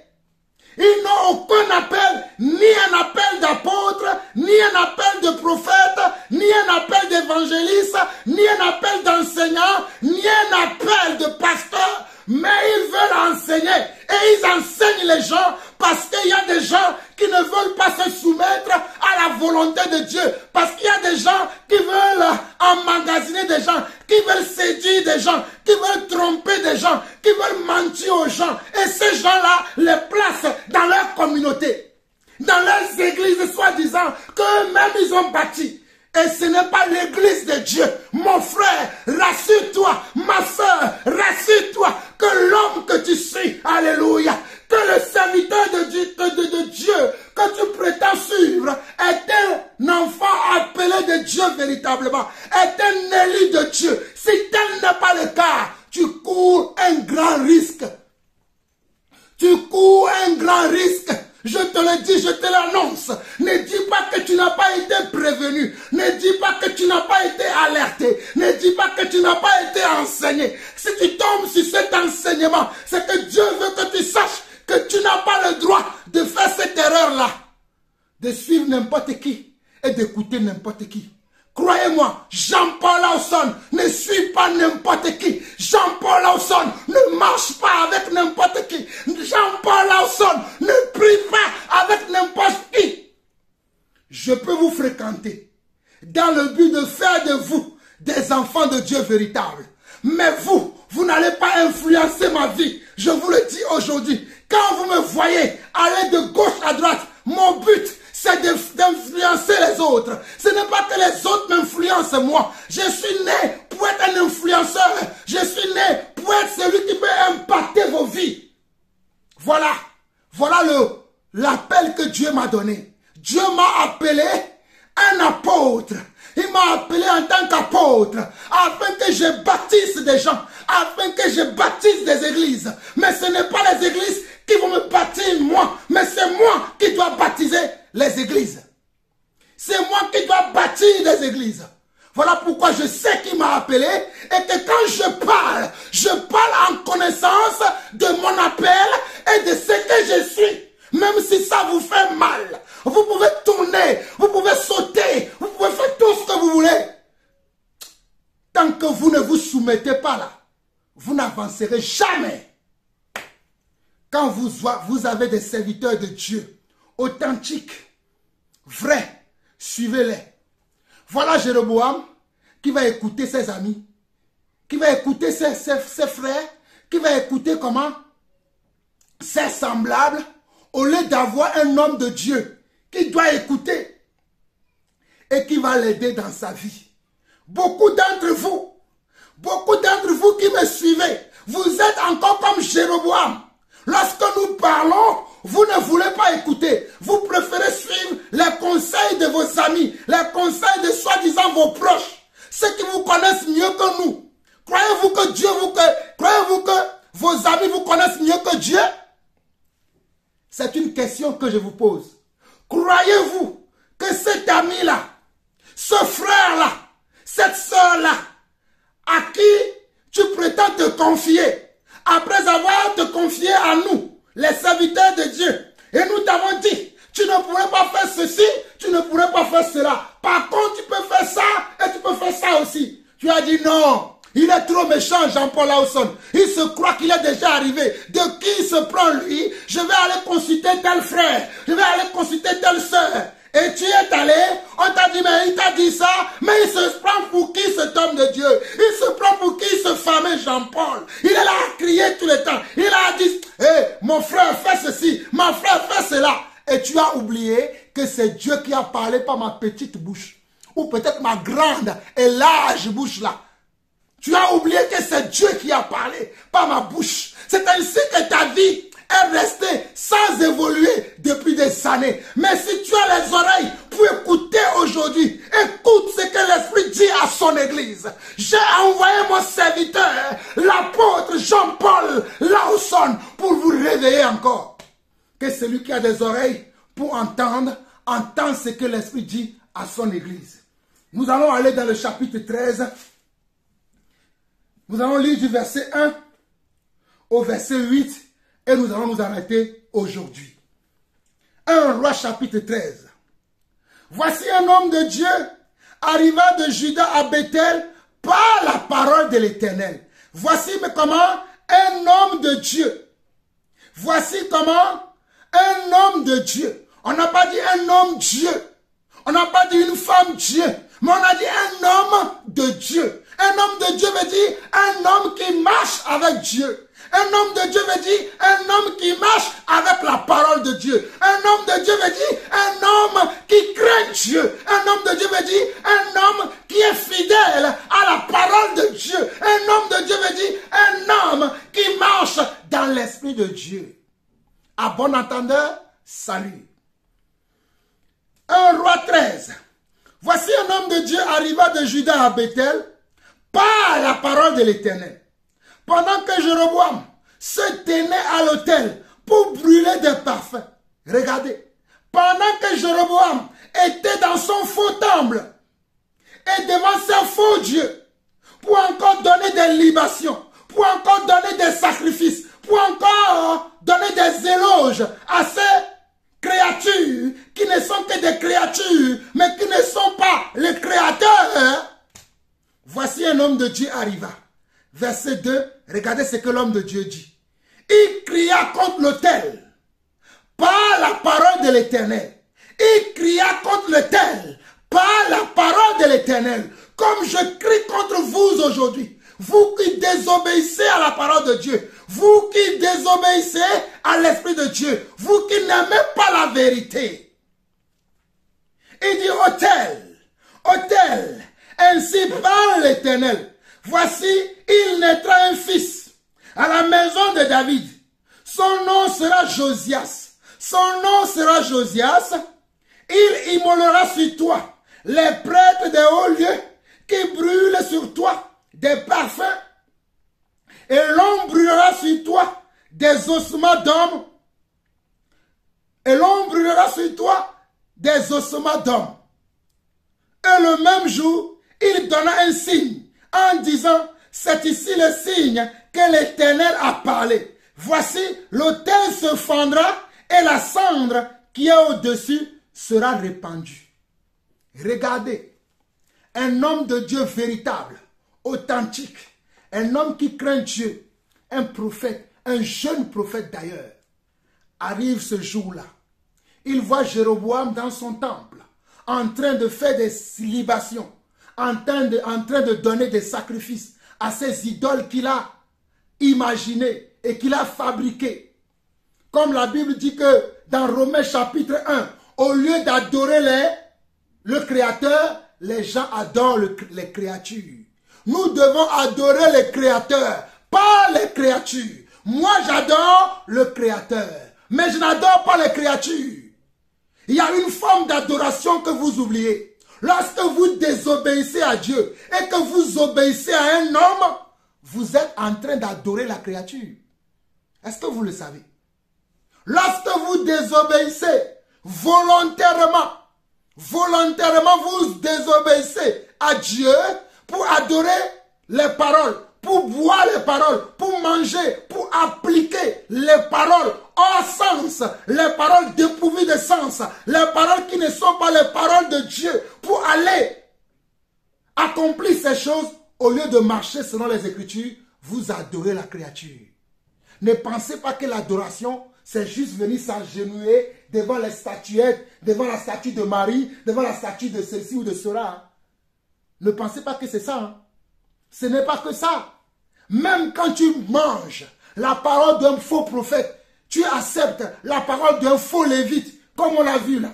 Ils n'ont aucun appel, ni un appel d'apôtre, ni un appel de prophète, ni un appel d'évangéliste, ni un appel d'enseignant, ni un appel de pasteur. Mais ils veulent enseigner. Et ils enseignent les gens parce qu'il y a des gens qui ne veulent pas se soumettre à la volonté de Dieu. Parce qu'il y a des gens qui veulent emmagasiner des gens, qui veulent séduire des gens, qui veulent tromper des gens, qui veulent mentir aux gens. Et ces gens-là les placent dans leur communauté, dans leurs églises, soi-disant qu'eux-mêmes ils ont bâti. Et ce n'est pas l'église de Dieu. Mon frère, rassure-toi. Ma soeur, rassure-toi que l'homme que tu suis, alléluia, que le serviteur de Dieu que tu prétends suivre est un enfant appelé de Dieu véritablement, est un élu de Dieu. Si tel n'est pas le cas, tu cours un grand risque. Tu cours un grand risque. Je te le dis, je te l'annonce. Ne dis pas que tu n'as pas été prévenu. Ne dis pas que tu n'as pas été alerté. Ne dis pas que tu n'as pas été enseigné. Si tu tombes sur cet enseignement, c'est que Dieu veut que tu saches que tu n'as pas le droit de faire cette erreur-là. De suivre n'importe qui et d'écouter n'importe qui. Croyez-moi, Jean-Paul Lawson ne suit pas n'importe qui. Jean-Paul Lawson ne marche pas avec n'importe qui. Jean-Paul Lawson ne prie pas avec n'importe qui. Je peux vous fréquenter dans le but de faire de vous des enfants de Dieu véritables. Mais vous n'allez pas influencer ma vie. Je vous le dis aujourd'hui. Quand vous me voyez aller de gauche à droite, mon but, c'est d'influencer les autres. Ce n'est pas que les autres m'influencent moi. Je suis né pour être un influenceur. Je suis né pour être celui qui peut impacter vos vies. donné. Dieu m'a appelé un apôtre. Il m'a appelé en tant qu'apôtre, afin que je baptise des gens, afin que je baptise des églises. Mais ce n'est pas les églises qui vont me baptiser moi, mais c'est moi qui dois baptiser les églises. C'est moi qui dois bâtir des églises. Voilà pourquoi je sais qui m'a appelé et que quand je parle en connaissance de mon appel et de ce que je suis. Même si ça vous fait mal, vous pouvez tourner, vous pouvez sauter, vous pouvez faire tout ce que vous voulez. Tant que vous ne vous soumettez pas là, vous n'avancerez jamais. Quand vous avez des serviteurs de Dieu, authentiques, vrais, suivez-les. Voilà Jéroboam qui va écouter ses amis, qui va écouter ses frères, qui va écouter comment ses semblables, au lieu d'avoir un homme de Dieu qui doit écouter et qui va l'aider dans sa vie. Beaucoup d'entre vous qui me suivez, vous êtes encore comme Jéroboam. Lorsque nous parlons, vous ne voulez pas écouter. Vous préférez suivre les conseils de vos amis, les conseils de soi-disant vos proches, ceux qui vous connaissent mieux que nous. Croyez-vous que vos amis vous connaissent mieux que Dieu? C'est une question que je vous pose. Croyez-vous que cet ami-là, ce frère-là, cette sœur-là, à qui tu prétends te confier, après avoir te confié à nous, les serviteurs de Dieu, et nous t'avons dit, tu ne pourrais pas faire ceci, tu ne pourrais pas faire cela. Par contre, tu peux faire ça et tu peux faire ça aussi. Tu as dit non. Il est trop méchant, Jean-Paul Lawson. Il se croit qu'il est déjà arrivé. De qui il se prend lui? Je vais aller consulter tel frère. Je vais aller consulter telle sœur. Et tu es allé, on t'a dit, mais il t'a dit ça, mais il se prend pour qui cet homme de Dieu? Il se prend pour qui ce fameux Jean-Paul? Il est là à crier tout le temps. Il a dit, mon frère, fais ceci, mon frère, fais cela. Et tu as oublié que c'est Dieu qui a parlé par ma petite bouche. Ou peut-être ma grande et large bouche là. Tu as oublié que c'est Dieu qui a parlé par ma bouche. C'est ainsi que ta vie est restée sans évoluer depuis des années. Mais si tu as les oreilles pour écouter aujourd'hui, écoute ce que l'Esprit dit à son église. J'ai envoyé mon serviteur, l'apôtre Jean-Paul Lawson, pour vous réveiller encore. Que celui qui a des oreilles pour entendre, entend ce que l'Esprit dit à son église. Nous allons aller dans le chapitre 13. Nous allons lire du verset 1 au verset 8 et nous allons nous arrêter aujourd'hui. 1 Roi chapitre 13. Voici un homme de Dieu arriva de Juda à Bethel par la parole de l'Éternel. Voici mais comment un homme de Dieu. Voici comment un homme de Dieu. On n'a pas dit un homme Dieu. On n'a pas dit une femme Dieu. Mais on a dit un homme de Dieu. Un homme de Dieu veut dire un homme qui marche avec Dieu. Un homme de Dieu veut dire un homme qui marche avec la parole de Dieu. Un homme de Dieu veut dire un homme qui craint Dieu. Un homme de Dieu veut dire un homme qui est fidèle à la parole de Dieu. Un homme de Dieu veut dire un homme qui marche dans l'esprit de Dieu. À bon entendeur, salut. 1 Roi 13. Voici un homme de Dieu arriva de Juda à Bethel par la parole de l'Éternel. Pendant que Jéroboam se tenait à l'autel pour brûler des parfums. Regardez. Pendant que Jéroboam était dans son faux temple et devant ses faux dieux pour encore donner des libations, pour encore donner des sacrifices, pour encore donner des éloges à ces créatures qui ne sont que des créatures, mais qui ne sont pas le Créateur. Voici un homme de Dieu arriva. Verset 2, regardez ce que l'homme de Dieu dit. Il cria contre l'autel par la parole de l'Éternel. Il cria contre l'autel par la parole de l'Éternel. Comme je crie contre vous aujourd'hui. Vous qui désobéissez à la parole de Dieu. Vous qui désobéissez à l'Esprit de Dieu. Vous qui n'aimez pas la vérité. Il dit autel, autel. Ainsi parle l'Éternel. Voici, il naîtra un fils à la maison de David. Son nom sera Josias. Son nom sera Josias. Il immolera sur toi les prêtres des hauts lieux qui brûlent sur toi des parfums. Et l'on brûlera sur toi des ossements d'hommes. Et l'on brûlera sur toi des ossements d'hommes. Et le même jour, il donna un signe en disant, c'est ici le signe que l'Éternel a parlé. Voici, l'autel se fendra et la cendre qui est au-dessus sera répandue. Regardez, un homme de Dieu véritable, authentique, un homme qui craint Dieu, un prophète, un jeune prophète d'ailleurs, arrive ce jour-là. Il voit Jéroboam dans son temple, en train de faire des libations, en train de donner des sacrifices à ces idoles qu'il a imaginées et qu'il a fabriquées. Comme la Bible dit que dans Romains chapitre 1, au lieu d'adorer le Créateur, les gens adorent les créatures. Nous devons adorer les créateurs, pas les créatures. Moi, j'adore le Créateur, mais je n'adore pas les créatures. Il y a une forme d'adoration que vous oubliez. Lorsque vous désobéissez à Dieu et que vous obéissez à un homme, vous êtes en train d'adorer la créature. Est-ce que vous le savez? Lorsque vous désobéissez volontairement, vous désobéissez à Dieu pour adorer les paroles, pour boire les paroles, pour manger, pour appliquer les paroles hors sens, les paroles dépourvues de sens, les paroles qui ne sont pas les paroles de Dieu, pour aller accomplir ces choses, au lieu de marcher selon les Écritures, vous adorez la créature. Ne pensez pas que l'adoration, c'est juste venir s'agenouiller devant les statuettes, devant la statue de Marie, devant la statue de ceci ou de cela. Ne pensez pas que c'est ça. Hein? Ce n'est pas que ça. Même quand tu manges la parole d'un faux prophète, tu acceptes la parole d'un faux lévite, comme on l'a vu là.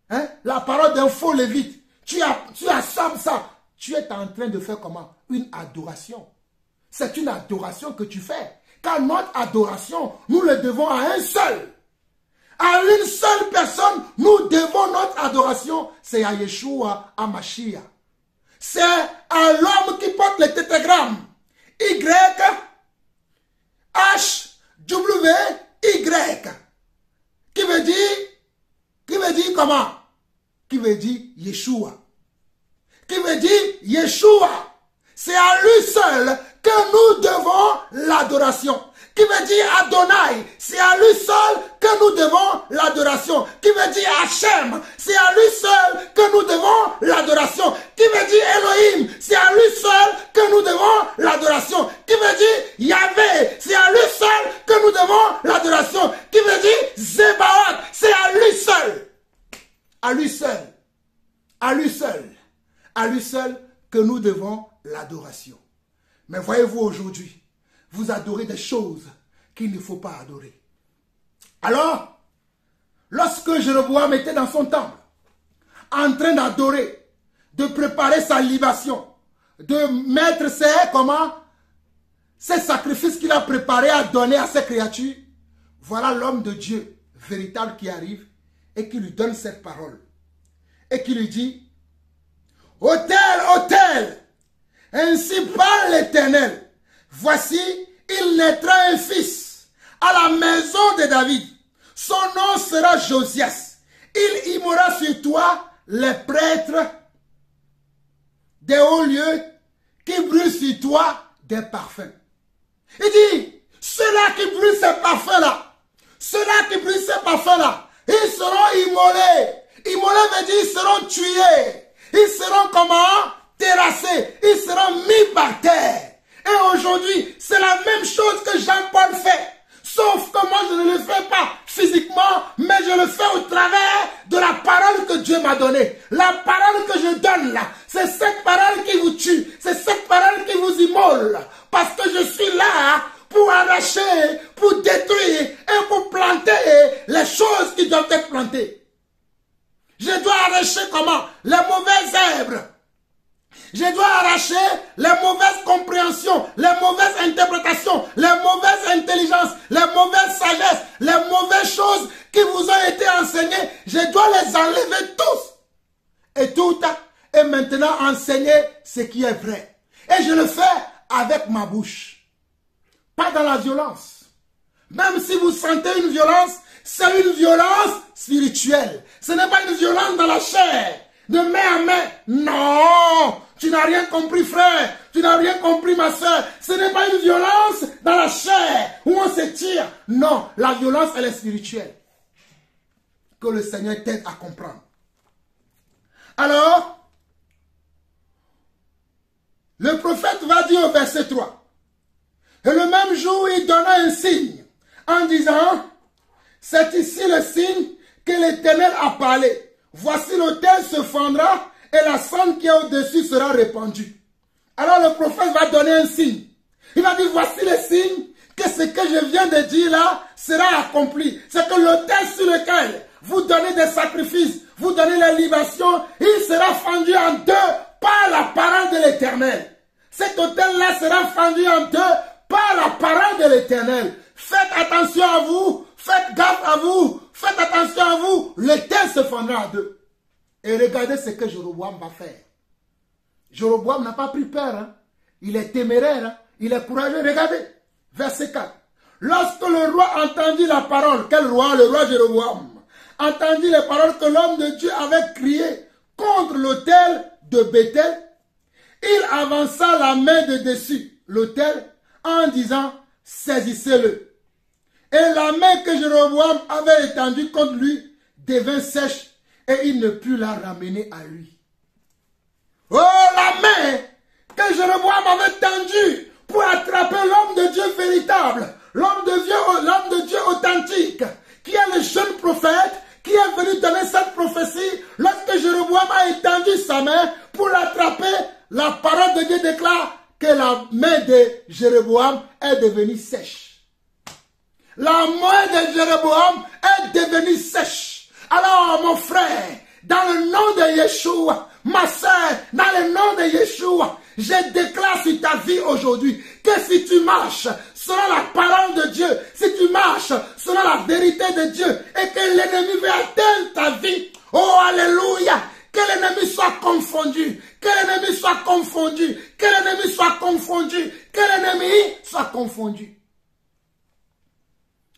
Hein? La parole d'un faux lévite. Tu acceptes ça. Tu es en train de faire comment? Une adoration. C'est une adoration que tu fais. Car notre adoration, nous le devons à un seul. À une seule personne, nous devons notre adoration. C'est à Yeshua, à Mashiach. C'est à l'homme qui porte le tétragramme. Y, H, W, Y. Qui veut dire comment? Qui veut dire Yeshua. Qui veut dire Yeshua. C'est à lui seul que nous devons l'adoration. Qui veut dire Adonai. C'est à lui seul que nous devons l'adoration. Qui veut dire Hachem. C'est à lui seul que nous devons l'adoration. Qui veut dire Elohim. C'est à lui seul que nous devons l'adoration. Qui veut dire Yahvé. C'est à lui seul que nous devons l'adoration. Qui veut dire Zebaoth. C'est à lui seul. À lui seul. À lui seul. À lui seul que nous devons l'adoration. Mais voyez-vous aujourd'hui, vous adorez des choses qu'il ne faut pas adorer. Alors, lorsque Jéroboam était dans son temple, en train d'adorer, de préparer sa libation, de mettre ces sacrifices qu'il a préparés à donner à ses créatures, voilà l'homme de Dieu véritable qui arrive et qui lui donne cette parole. Et qui lui dit, autel, autel, ainsi parle l'Éternel. Voici, il naîtra un fils à la maison de David. Son nom sera Josias. Il immolera sur toi les prêtres des hauts lieux qui brûlent sur toi des parfums. Il dit, ceux-là qui brûlent ces parfums-là, ils seront immolés. Immolés veut dire ils seront tués. Ils seront comment? Terrassés. Ils seront mis par terre. Et aujourd'hui, c'est la même chose que Jean-Paul fait. Sauf que moi, je ne le fais pas physiquement, mais je le fais au travers de la parole que Dieu m'a donnée. La parole que je donne là, c'est cette parole qui vous tue. C'est cette parole qui vous immole. Parce que je suis là pour arracher, pour détruire et pour planter les choses qui doivent être plantées. Je dois arracher comment? Les mauvaises herbes. Je dois arracher les mauvaises compréhensions, les mauvaises interprétations, les mauvaises intelligences, les mauvaises sagesses, les mauvaises choses qui vous ont été enseignées. Je dois les enlever tous. Et tout et maintenant enseigner ce qui est vrai. Et je le fais avec ma bouche. Pas dans la violence. Même si vous sentez une violence, c'est une violence spirituelle. Ce n'est pas une violence dans la chair. De main à main. Non, tu n'as rien compris, frère. Tu n'as rien compris, ma soeur. Ce n'est pas une violence dans la chair où on se tire. Non, la violence, elle est spirituelle. Que le Seigneur t'aide à comprendre. Alors, le prophète va dire au verset 3. Et le même jour, il donna un signe en disant, c'est ici le signe que l'Éternel a parlé. Voici l'autel se fendra et la cendre qui est au-dessus sera répandue. Alors le prophète va donner un signe. Il va dire, voici le signe que ce que je viens de dire là sera accompli. C'est que l'autel sur lequel vous donnez des sacrifices, vous donnez les libations, il sera fendu en deux par la parole de l'Éternel. Cet autel-là sera fendu en deux par la parole de l'Éternel. Faites attention à vous, faites gaffe à vous, faites attention à vous, l'autel se fendra en deux. Et regardez ce que Jéroboam va faire. Jéroboam n'a pas pris peur, hein? Il est téméraire, hein? Il est courageux. Regardez, verset 4. Lorsque le roi entendit la parole, quel roi? Le roi Jéroboam, entendit les paroles que l'homme de Dieu avait criées contre l'autel de Béthel, il avança la main de dessus l'autel en disant, saisissez-le. Et la main que Jéroboam avait étendue contre lui devint sèche et il ne put la ramener à lui. Oh, la main que Jéroboam avait tendue pour attraper l'homme de Dieu véritable, l'homme de Dieu authentique, qui est le jeune prophète, qui est venu donner cette prophétie. Lorsque Jéroboam a étendu sa main pour l'attraper, la parole de Dieu déclare que la main de Jéroboam est devenue sèche. La main de Jéroboam est devenue sèche. Alors, mon frère, dans le nom de Yeshua, ma soeur, dans le nom de Yeshua, je déclare sur ta vie aujourd'hui que si tu marches selon la parole de Dieu, si tu marches selon la vérité de Dieu et que l'ennemi veut atteindre ta vie, oh alléluia, que l'ennemi soit confondu, que l'ennemi soit confondu, que l'ennemi soit confondu, que l'ennemi soit confondu.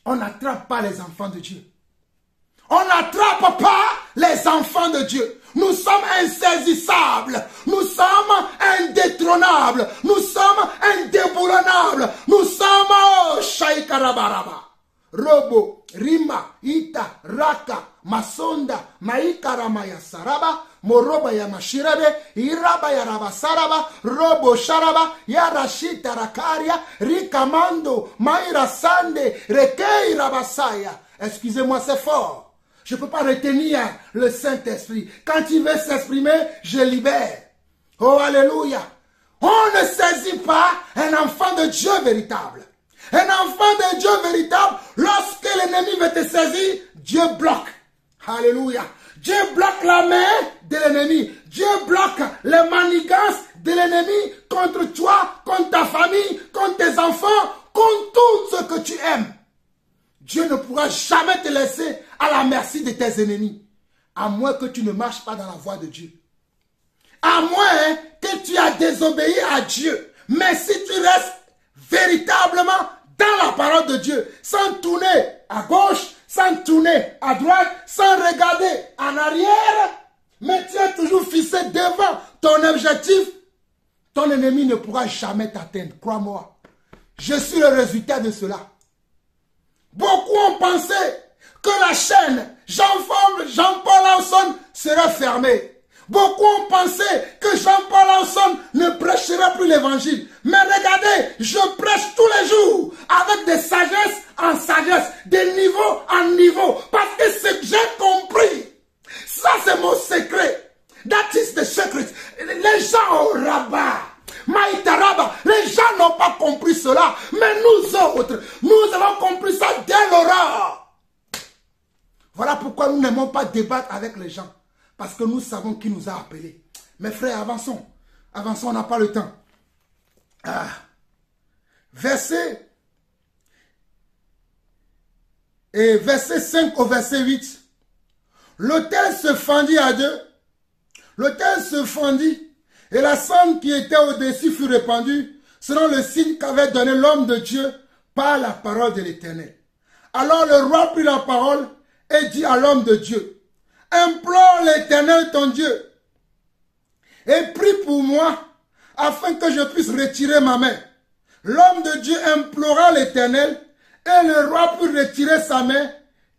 On n'attrape pas les enfants de Dieu. On n'attrape pas les enfants de Dieu. Nous sommes insaisissables. Nous sommes indétrônables. Nous sommes indéboulonnables. Nous sommes Shaikarabaraba. Robo, Rima, Ita, Raka, Masonda, Maikaramaya Saraba, Moroba Yamashirabe, Iraba Yaraba Saraba, Robo Sharaba, Yarashita Rakaria, Rikamando, Maira Sande, Rekei Rabasaya. Excusez-moi, c'est fort. Je ne peux pas retenir le Saint-Esprit. Quand il veut s'exprimer, je libère. Oh, alléluia. On ne saisit pas un enfant de Dieu véritable. Un enfant de Dieu véritable, lorsque l'ennemi veut te saisir, Dieu bloque. Alléluia. Dieu bloque la main de l'ennemi. Dieu bloque les manigances de l'ennemi contre toi, contre ta famille, contre tes enfants, contre tout ce que tu aimes. Dieu ne pourra jamais te laisser à la merci de tes ennemis. À moins que tu ne marches pas dans la voie de Dieu. À moins que tu aies désobéi à Dieu. Mais si tu restes véritablement dans la parole de Dieu, sans tourner à gauche, sans tourner à droite, sans regarder en arrière, mais tu es toujours fixé devant ton objectif, ton ennemi ne pourra jamais t'atteindre. Crois-moi, je suis le résultat de cela. Beaucoup ont pensé que la chaîne Jean-Paul Lawson serait fermée. Beaucoup ont pensé que Jean-Paul Lawson ne prêcherait plus l'évangile. Mais regardez, je prêche tous les jours avec des sagesses en sagesse, de niveau en niveau. Parce que ce que j'ai compris, ça c'est mon secret. That is the secret. Les gens au rabat, Maïtaraba, les gens n'ont pas compris cela. Mais nous autres, nous avons compris ça dès l'aurore. Voilà pourquoi nous n'aimons pas débattre avec les gens. Parce que nous savons qui nous a appelés. Mes frères, avançons. Avançons, on n'a pas le temps. Verset 5 au verset 8. L'autel se fendit à deux. L'autel se fendit et la cendre qui était au-dessus fut répandue selon le signe qu'avait donné l'homme de Dieu par la parole de l'Éternel. Alors le roi prit la parole et dit à l'homme de Dieu, implore l'Éternel ton Dieu et prie pour moi afin que je puisse retirer ma main. L'homme de Dieu implora l'Éternel et le roi put retirer sa main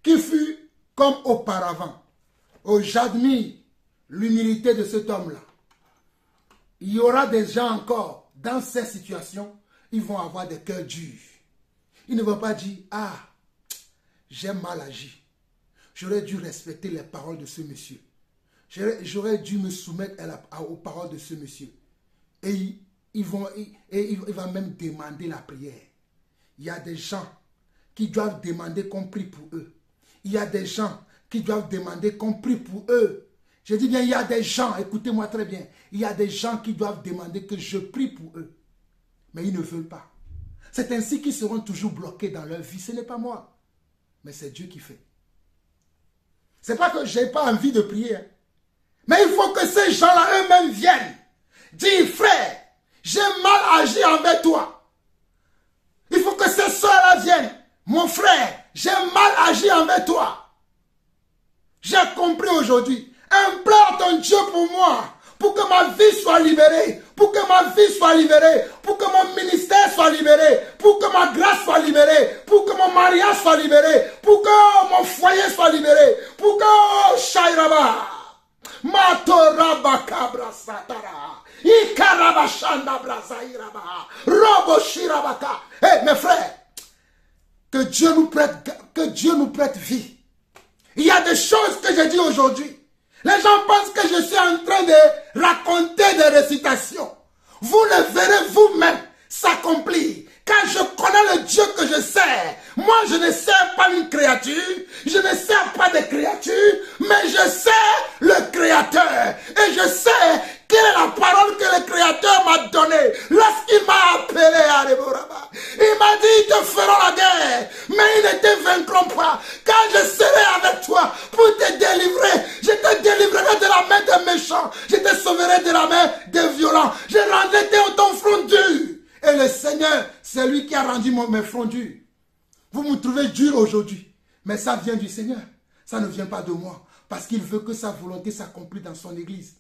qui fut comme auparavant. Oh, j'admire l'humilité de cet homme-là. Il y aura des gens encore dans ces situations, ils vont avoir des cœurs durs. Ils ne vont pas dire, ah, j'ai mal agi. J'aurais dû respecter les paroles de ce monsieur. J'aurais dû me soumettre aux paroles de ce monsieur. Et il va même demander la prière. Il y a des gens qui doivent demander qu'on prie pour eux. Il y a des gens qui doivent demander qu'on prie pour eux. Je dis bien, il y a des gens, écoutez-moi très bien, il y a des gens qui doivent demander que je prie pour eux. Mais ils ne veulent pas. C'est ainsi qu'ils seront toujours bloqués dans leur vie. Ce n'est pas moi, mais c'est Dieu qui fait. Ce n'est pas que je n'ai pas envie de prier. Hein. Mais il faut que ces gens-là eux-mêmes viennent. Dire, frère, j'ai mal agi envers toi. Il faut que ces soeurs-là viennent. Mon frère, j'ai mal agi envers toi. J'ai compris aujourd'hui. Implore ton Dieu pour moi, pour que ma vie soit libérée, pour que ma vie soit libérée, pour que mon ministère soit libéré, pour que ma grâce soit libérée, pour que mon mariage soit libéré, pour que mon foyer soit libéré, pour que Shairaba, Matoraba Kabra Satara, Ikarabashanda Brazairaba, Robo Shirabaka. Hé, mes frères, que Dieu nous prête vie. Il y a des choses que je dis aujourd'hui. Les gens pensent que je suis en train de raconter des récitations. Vous le verrez vous-même s'accomplir. Car je connais le Dieu que je sers. Moi, je ne sers pas une créature. Je ne sers pas des créatures. Mais je sers le Créateur. Et je sais quelle est la parole que le Créateur m'a donnée. Lorsqu'il m'a appelé à Reboraba. Il m'a dit, ils te feront la guerre. Mais ils ne te vaincront pas. Car je serai avec toi pour te délivrer. Je te délivrerai de la main des méchants. Je te sauverai de la main des violents. Je rendrai ton front dur. Et le Seigneur, c'est lui qui a rendu mes fronts durs. Vous me trouvez dur aujourd'hui. Mais ça vient du Seigneur. Ça ne vient pas de moi. Parce qu'il veut que sa volonté s'accomplisse dans son église.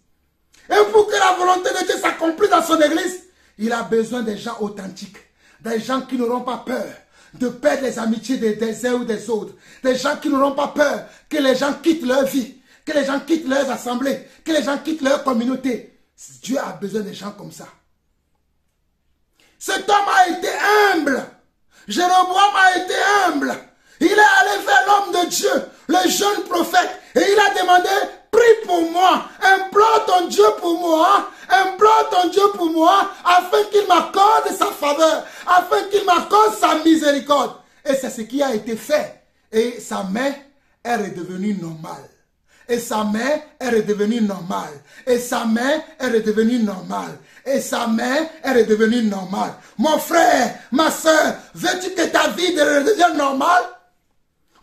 Et pour que la volonté de Dieu s'accomplisse dans son église, il a besoin des gens authentiques. Des gens qui n'auront pas peur de perdre les amitiés des uns ou des autres. Des gens qui n'auront pas peur que les gens quittent leur vie. Que les gens quittent leurs assemblées. Que les gens quittent leur communauté. Dieu a besoin des gens comme ça. Cet homme a été humble. Jéroboam a été humble. Il est allé vers l'homme de Dieu, le jeune prophète, et il a demandé, prie pour moi, implore ton Dieu pour moi, implore ton Dieu pour moi, afin qu'il m'accorde sa faveur, afin qu'il m'accorde sa miséricorde. Et c'est ce qui a été fait. Et sa main est redevenue normale. Et sa main est redevenue normale. Et sa main est redevenue normale. Et sa main est redevenue normale. Mon frère, ma soeur, veux-tu que ta vie redevienne normale?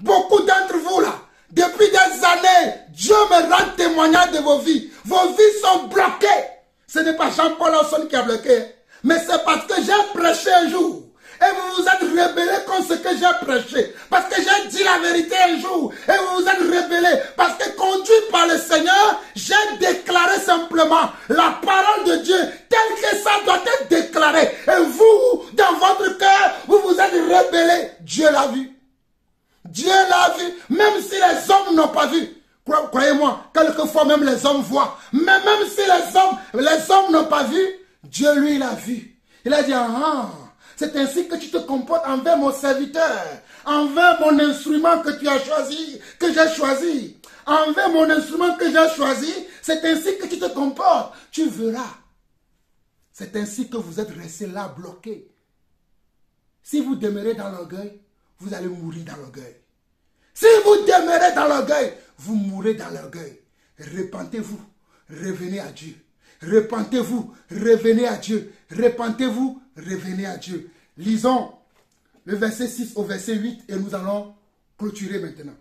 Beaucoup d'entre vous là, depuis des années, Dieu me rend témoignage de vos vies. Vos vies sont bloquées. Ce n'est pas Jean-Paul Lawson qui a bloqué. Mais c'est parce que j'ai prêché un jour. Et vous vous êtes rebellés contre ce que j'ai prêché. Parce que j'ai dit la vérité un jour. Et vous vous êtes rebellés. Parce que conduit par le Seigneur, j'ai déclaré simplement la parole de Dieu telle que ça doit être déclaré. Et vous, dans votre cœur, vous vous êtes rebellés. Dieu l'a vu. Dieu l'a vu. Même si les hommes n'ont pas vu. Croyez-moi, quelquefois même les hommes voient. Mais même si les hommes n'ont pas vu, Dieu lui l'a vu. Il a dit, c'est ainsi que tu te comportes envers mon serviteur, envers mon instrument que tu as choisi, que j'ai choisi. Envers mon instrument que j'ai choisi, c'est ainsi que tu te comportes. Tu verras. C'est ainsi que vous êtes restés là bloqués. Si vous demeurez dans l'orgueil, vous allez mourir dans l'orgueil. Si vous demeurez dans l'orgueil, vous mourrez dans l'orgueil. Repentez-vous, revenez à Dieu. Repentez-vous, revenez à Dieu. Repentez-vous, revenez à Dieu. Lisons le verset 6 au verset 8 et nous allons clôturer maintenant.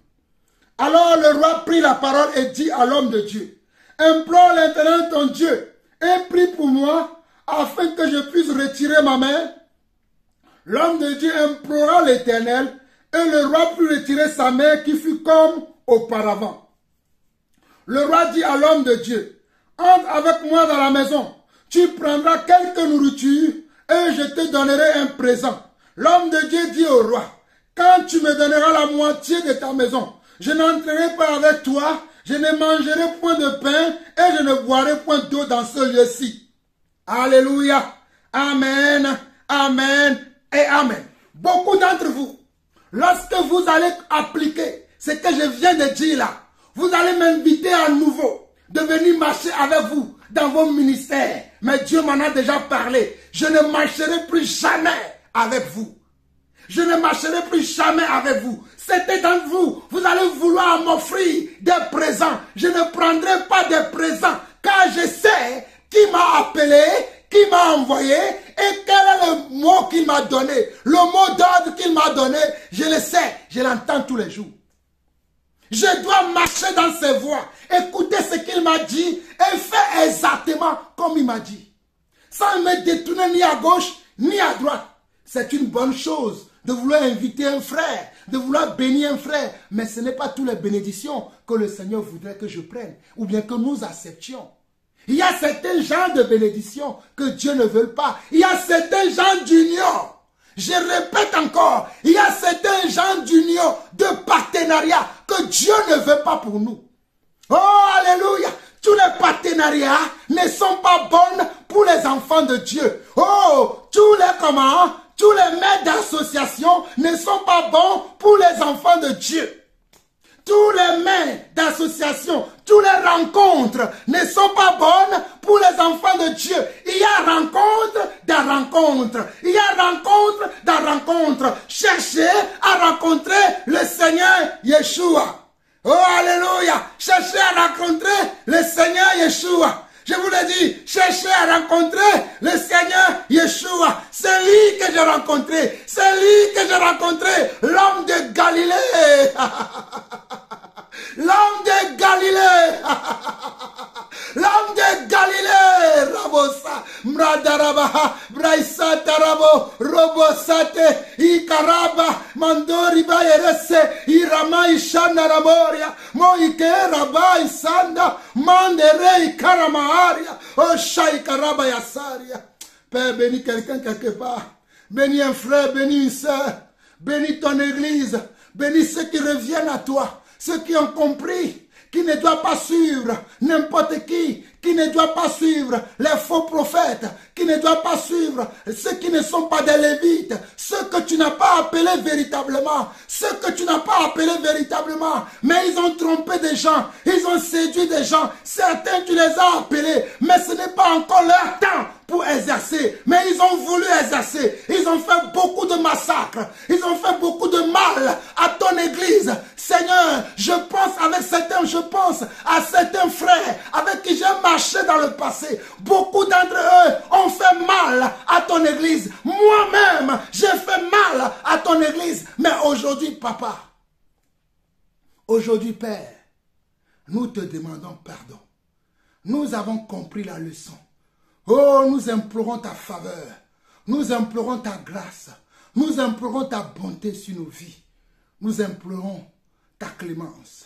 Alors le roi prit la parole et dit à l'homme de Dieu, implore l'Éternel ton Dieu et prie pour moi afin que je puisse retirer ma main. L'homme de Dieu implora l'Éternel et le roi put retirer sa main qui fut comme auparavant. Le roi dit à l'homme de Dieu, entre avec moi dans la maison, tu prendras quelque nourriture et je te donnerai un présent. L'homme de Dieu dit au roi, quand tu me donneras la moitié de ta maison, je n'entrerai pas avec toi, je ne mangerai point de pain et je ne boirai point d'eau dans ce lieu-ci. Alléluia. Amen, amen et amen. Beaucoup d'entre vous, lorsque vous allez appliquer ce que je viens de dire là, vous allez m'inviter à nouveau de venir marcher avec vous dans vos ministères. Mais Dieu m'en a déjà parlé. Je ne marcherai plus jamais avec vous. Je ne marcherai plus jamais avec vous. C'était dans vous. Vous allez vouloir m'offrir des présents. Je ne prendrai pas des présents car je sais qui m'a appelé, qui m'a envoyé et quel est le mot qu'il m'a donné. Le mot d'ordre qu'il m'a donné, je le sais, je l'entends tous les jours. Je dois marcher dans ses voies, écouter ce qu'il m'a dit et faire exactement comme il m'a dit. Sans me détourner ni à gauche ni à droite. C'est une bonne chose de vouloir inviter un frère, de vouloir bénir un frère. Mais ce n'est pas toutes les bénédictions que le Seigneur voudrait que je prenne ou bien que nous acceptions. Il y a certains genres de bénédictions que Dieu ne veut pas. Il y a certains genres d'union. Je répète encore, il y a certains genres d'union, de partenariat que Dieu ne veut pas pour nous. Oh, alléluia! Tous les partenariats ne sont pas bons pour les enfants de Dieu. Oh, tous les maîtres d'association ne sont pas bons pour les enfants de Dieu. Tous les mains d'association, toutes les rencontres ne sont pas bonnes pour les enfants de Dieu. Il y a rencontre dans rencontre. Il y a rencontre dans rencontre. Cherchez à rencontrer le Seigneur Yeshua. Oh, alléluia. Cherchez à rencontrer le Seigneur Yeshua. Je vous l'ai dit, cherchez à rencontrer le Seigneur Yeshua. C'est lui que j'ai rencontré. C'est lui que j'ai rencontré. L'homme de Galilée. L'homme de Galilée. L'homme de Galilée. Rabosa. Mradarabaha. Braisa tarabo. Robosate. Ikaraba. Mandori bayerese. Irama ishanda raboria. Moike raba isanda. Mandere ikaramaharia. Oshai karaba yasaria. Père, bénis quelqu'un quelque part. Bénis un frère, bénis une soeur. Bénis ton église. Bénis ceux qui reviennent à toi. Ceux qui ont compris qui ne doivent pas suivre n'importe qui ne doit pas suivre les faux prophètes, qui ne doit pas suivre ceux qui ne sont pas des Lévites, ceux que tu n'as pas appelés véritablement, ceux que tu n'as pas appelés véritablement, mais ils ont trompé des gens, ils ont séduit des gens, certains tu les as appelés, mais ce n'est pas encore leur temps pour exercer, mais ils ont voulu exercer, ils ont fait beaucoup de massacres, ils ont fait beaucoup de mal à ton église. Seigneur, je pense à certains frères avec qui j'ai marché dans le passé. Beaucoup d'entre eux ont fait mal à ton église. Moi-même, j'ai fait mal à ton église. Mais aujourd'hui, papa, aujourd'hui, Père, nous te demandons pardon. Nous avons compris la leçon. Oh, nous implorons ta faveur. Nous implorons ta grâce. Nous implorons ta bonté sur nos vies. Nous implorons ta clémence.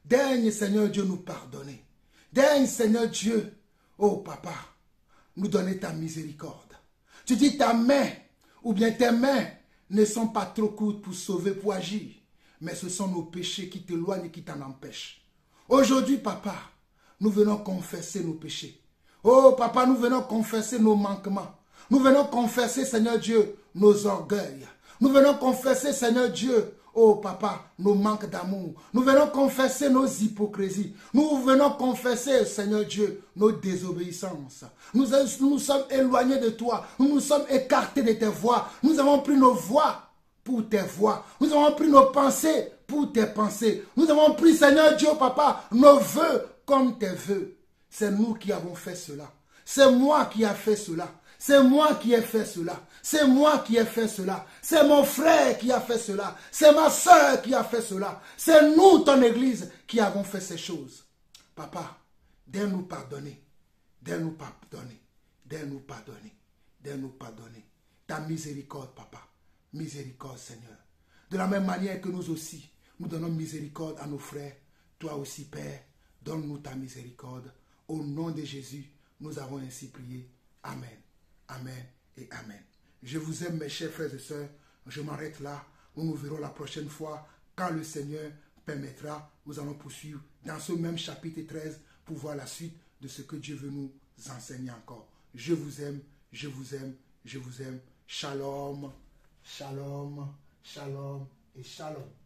Daigne, Seigneur Dieu, nous pardonner. Daigne, Seigneur Dieu, oh papa, nous donner ta miséricorde. Tu dis ta main, ou bien tes mains, ne sont pas trop courtes pour sauver, pour agir. Mais ce sont nos péchés qui t'éloignent et qui t'en empêchent. Aujourd'hui, papa, nous venons confesser nos péchés. Oh papa, nous venons confesser nos manquements. Nous venons confesser, Seigneur Dieu, nos orgueils. Nous venons confesser, Seigneur Dieu, oh papa, nos manques d'amour. Nous venons confesser nos hypocrisies. Nous venons confesser, Seigneur Dieu, nos désobéissances. Nous sommes éloignés de toi. Nous nous sommes écartés de tes voies. Nous avons pris nos voies pour tes voies. Nous avons pris nos pensées pour tes pensées. Nous avons pris, Seigneur Dieu, papa, nos vœux comme tes vœux. c'est nous qui avons fait cela. C'est moi qui ai fait cela. C'est moi qui ai fait cela. C'est moi qui ai fait cela. C'est mon frère qui a fait cela. C'est ma soeur qui a fait cela. C'est nous, ton église, qui avons fait ces choses. Papa, donne-nous pardonner. Donne-nous pardonner. Donne-nous pardonner. Donne-nous pardonner. Ta miséricorde, papa. Miséricorde, Seigneur. De la même manière que nous aussi, nous donnons miséricorde à nos frères. Toi aussi, Père, donne-nous ta miséricorde. Au nom de Jésus, nous avons ainsi prié. Amen. Amen et Amen. Je vous aime, mes chers frères et sœurs. Je m'arrête là. Nous nous verrons la prochaine fois. Quand le Seigneur permettra, nous allons poursuivre dans ce même chapitre 13 pour voir la suite de ce que Dieu veut nous enseigner encore. Je vous aime, je vous aime, je vous aime. Shalom, shalom, shalom et shalom.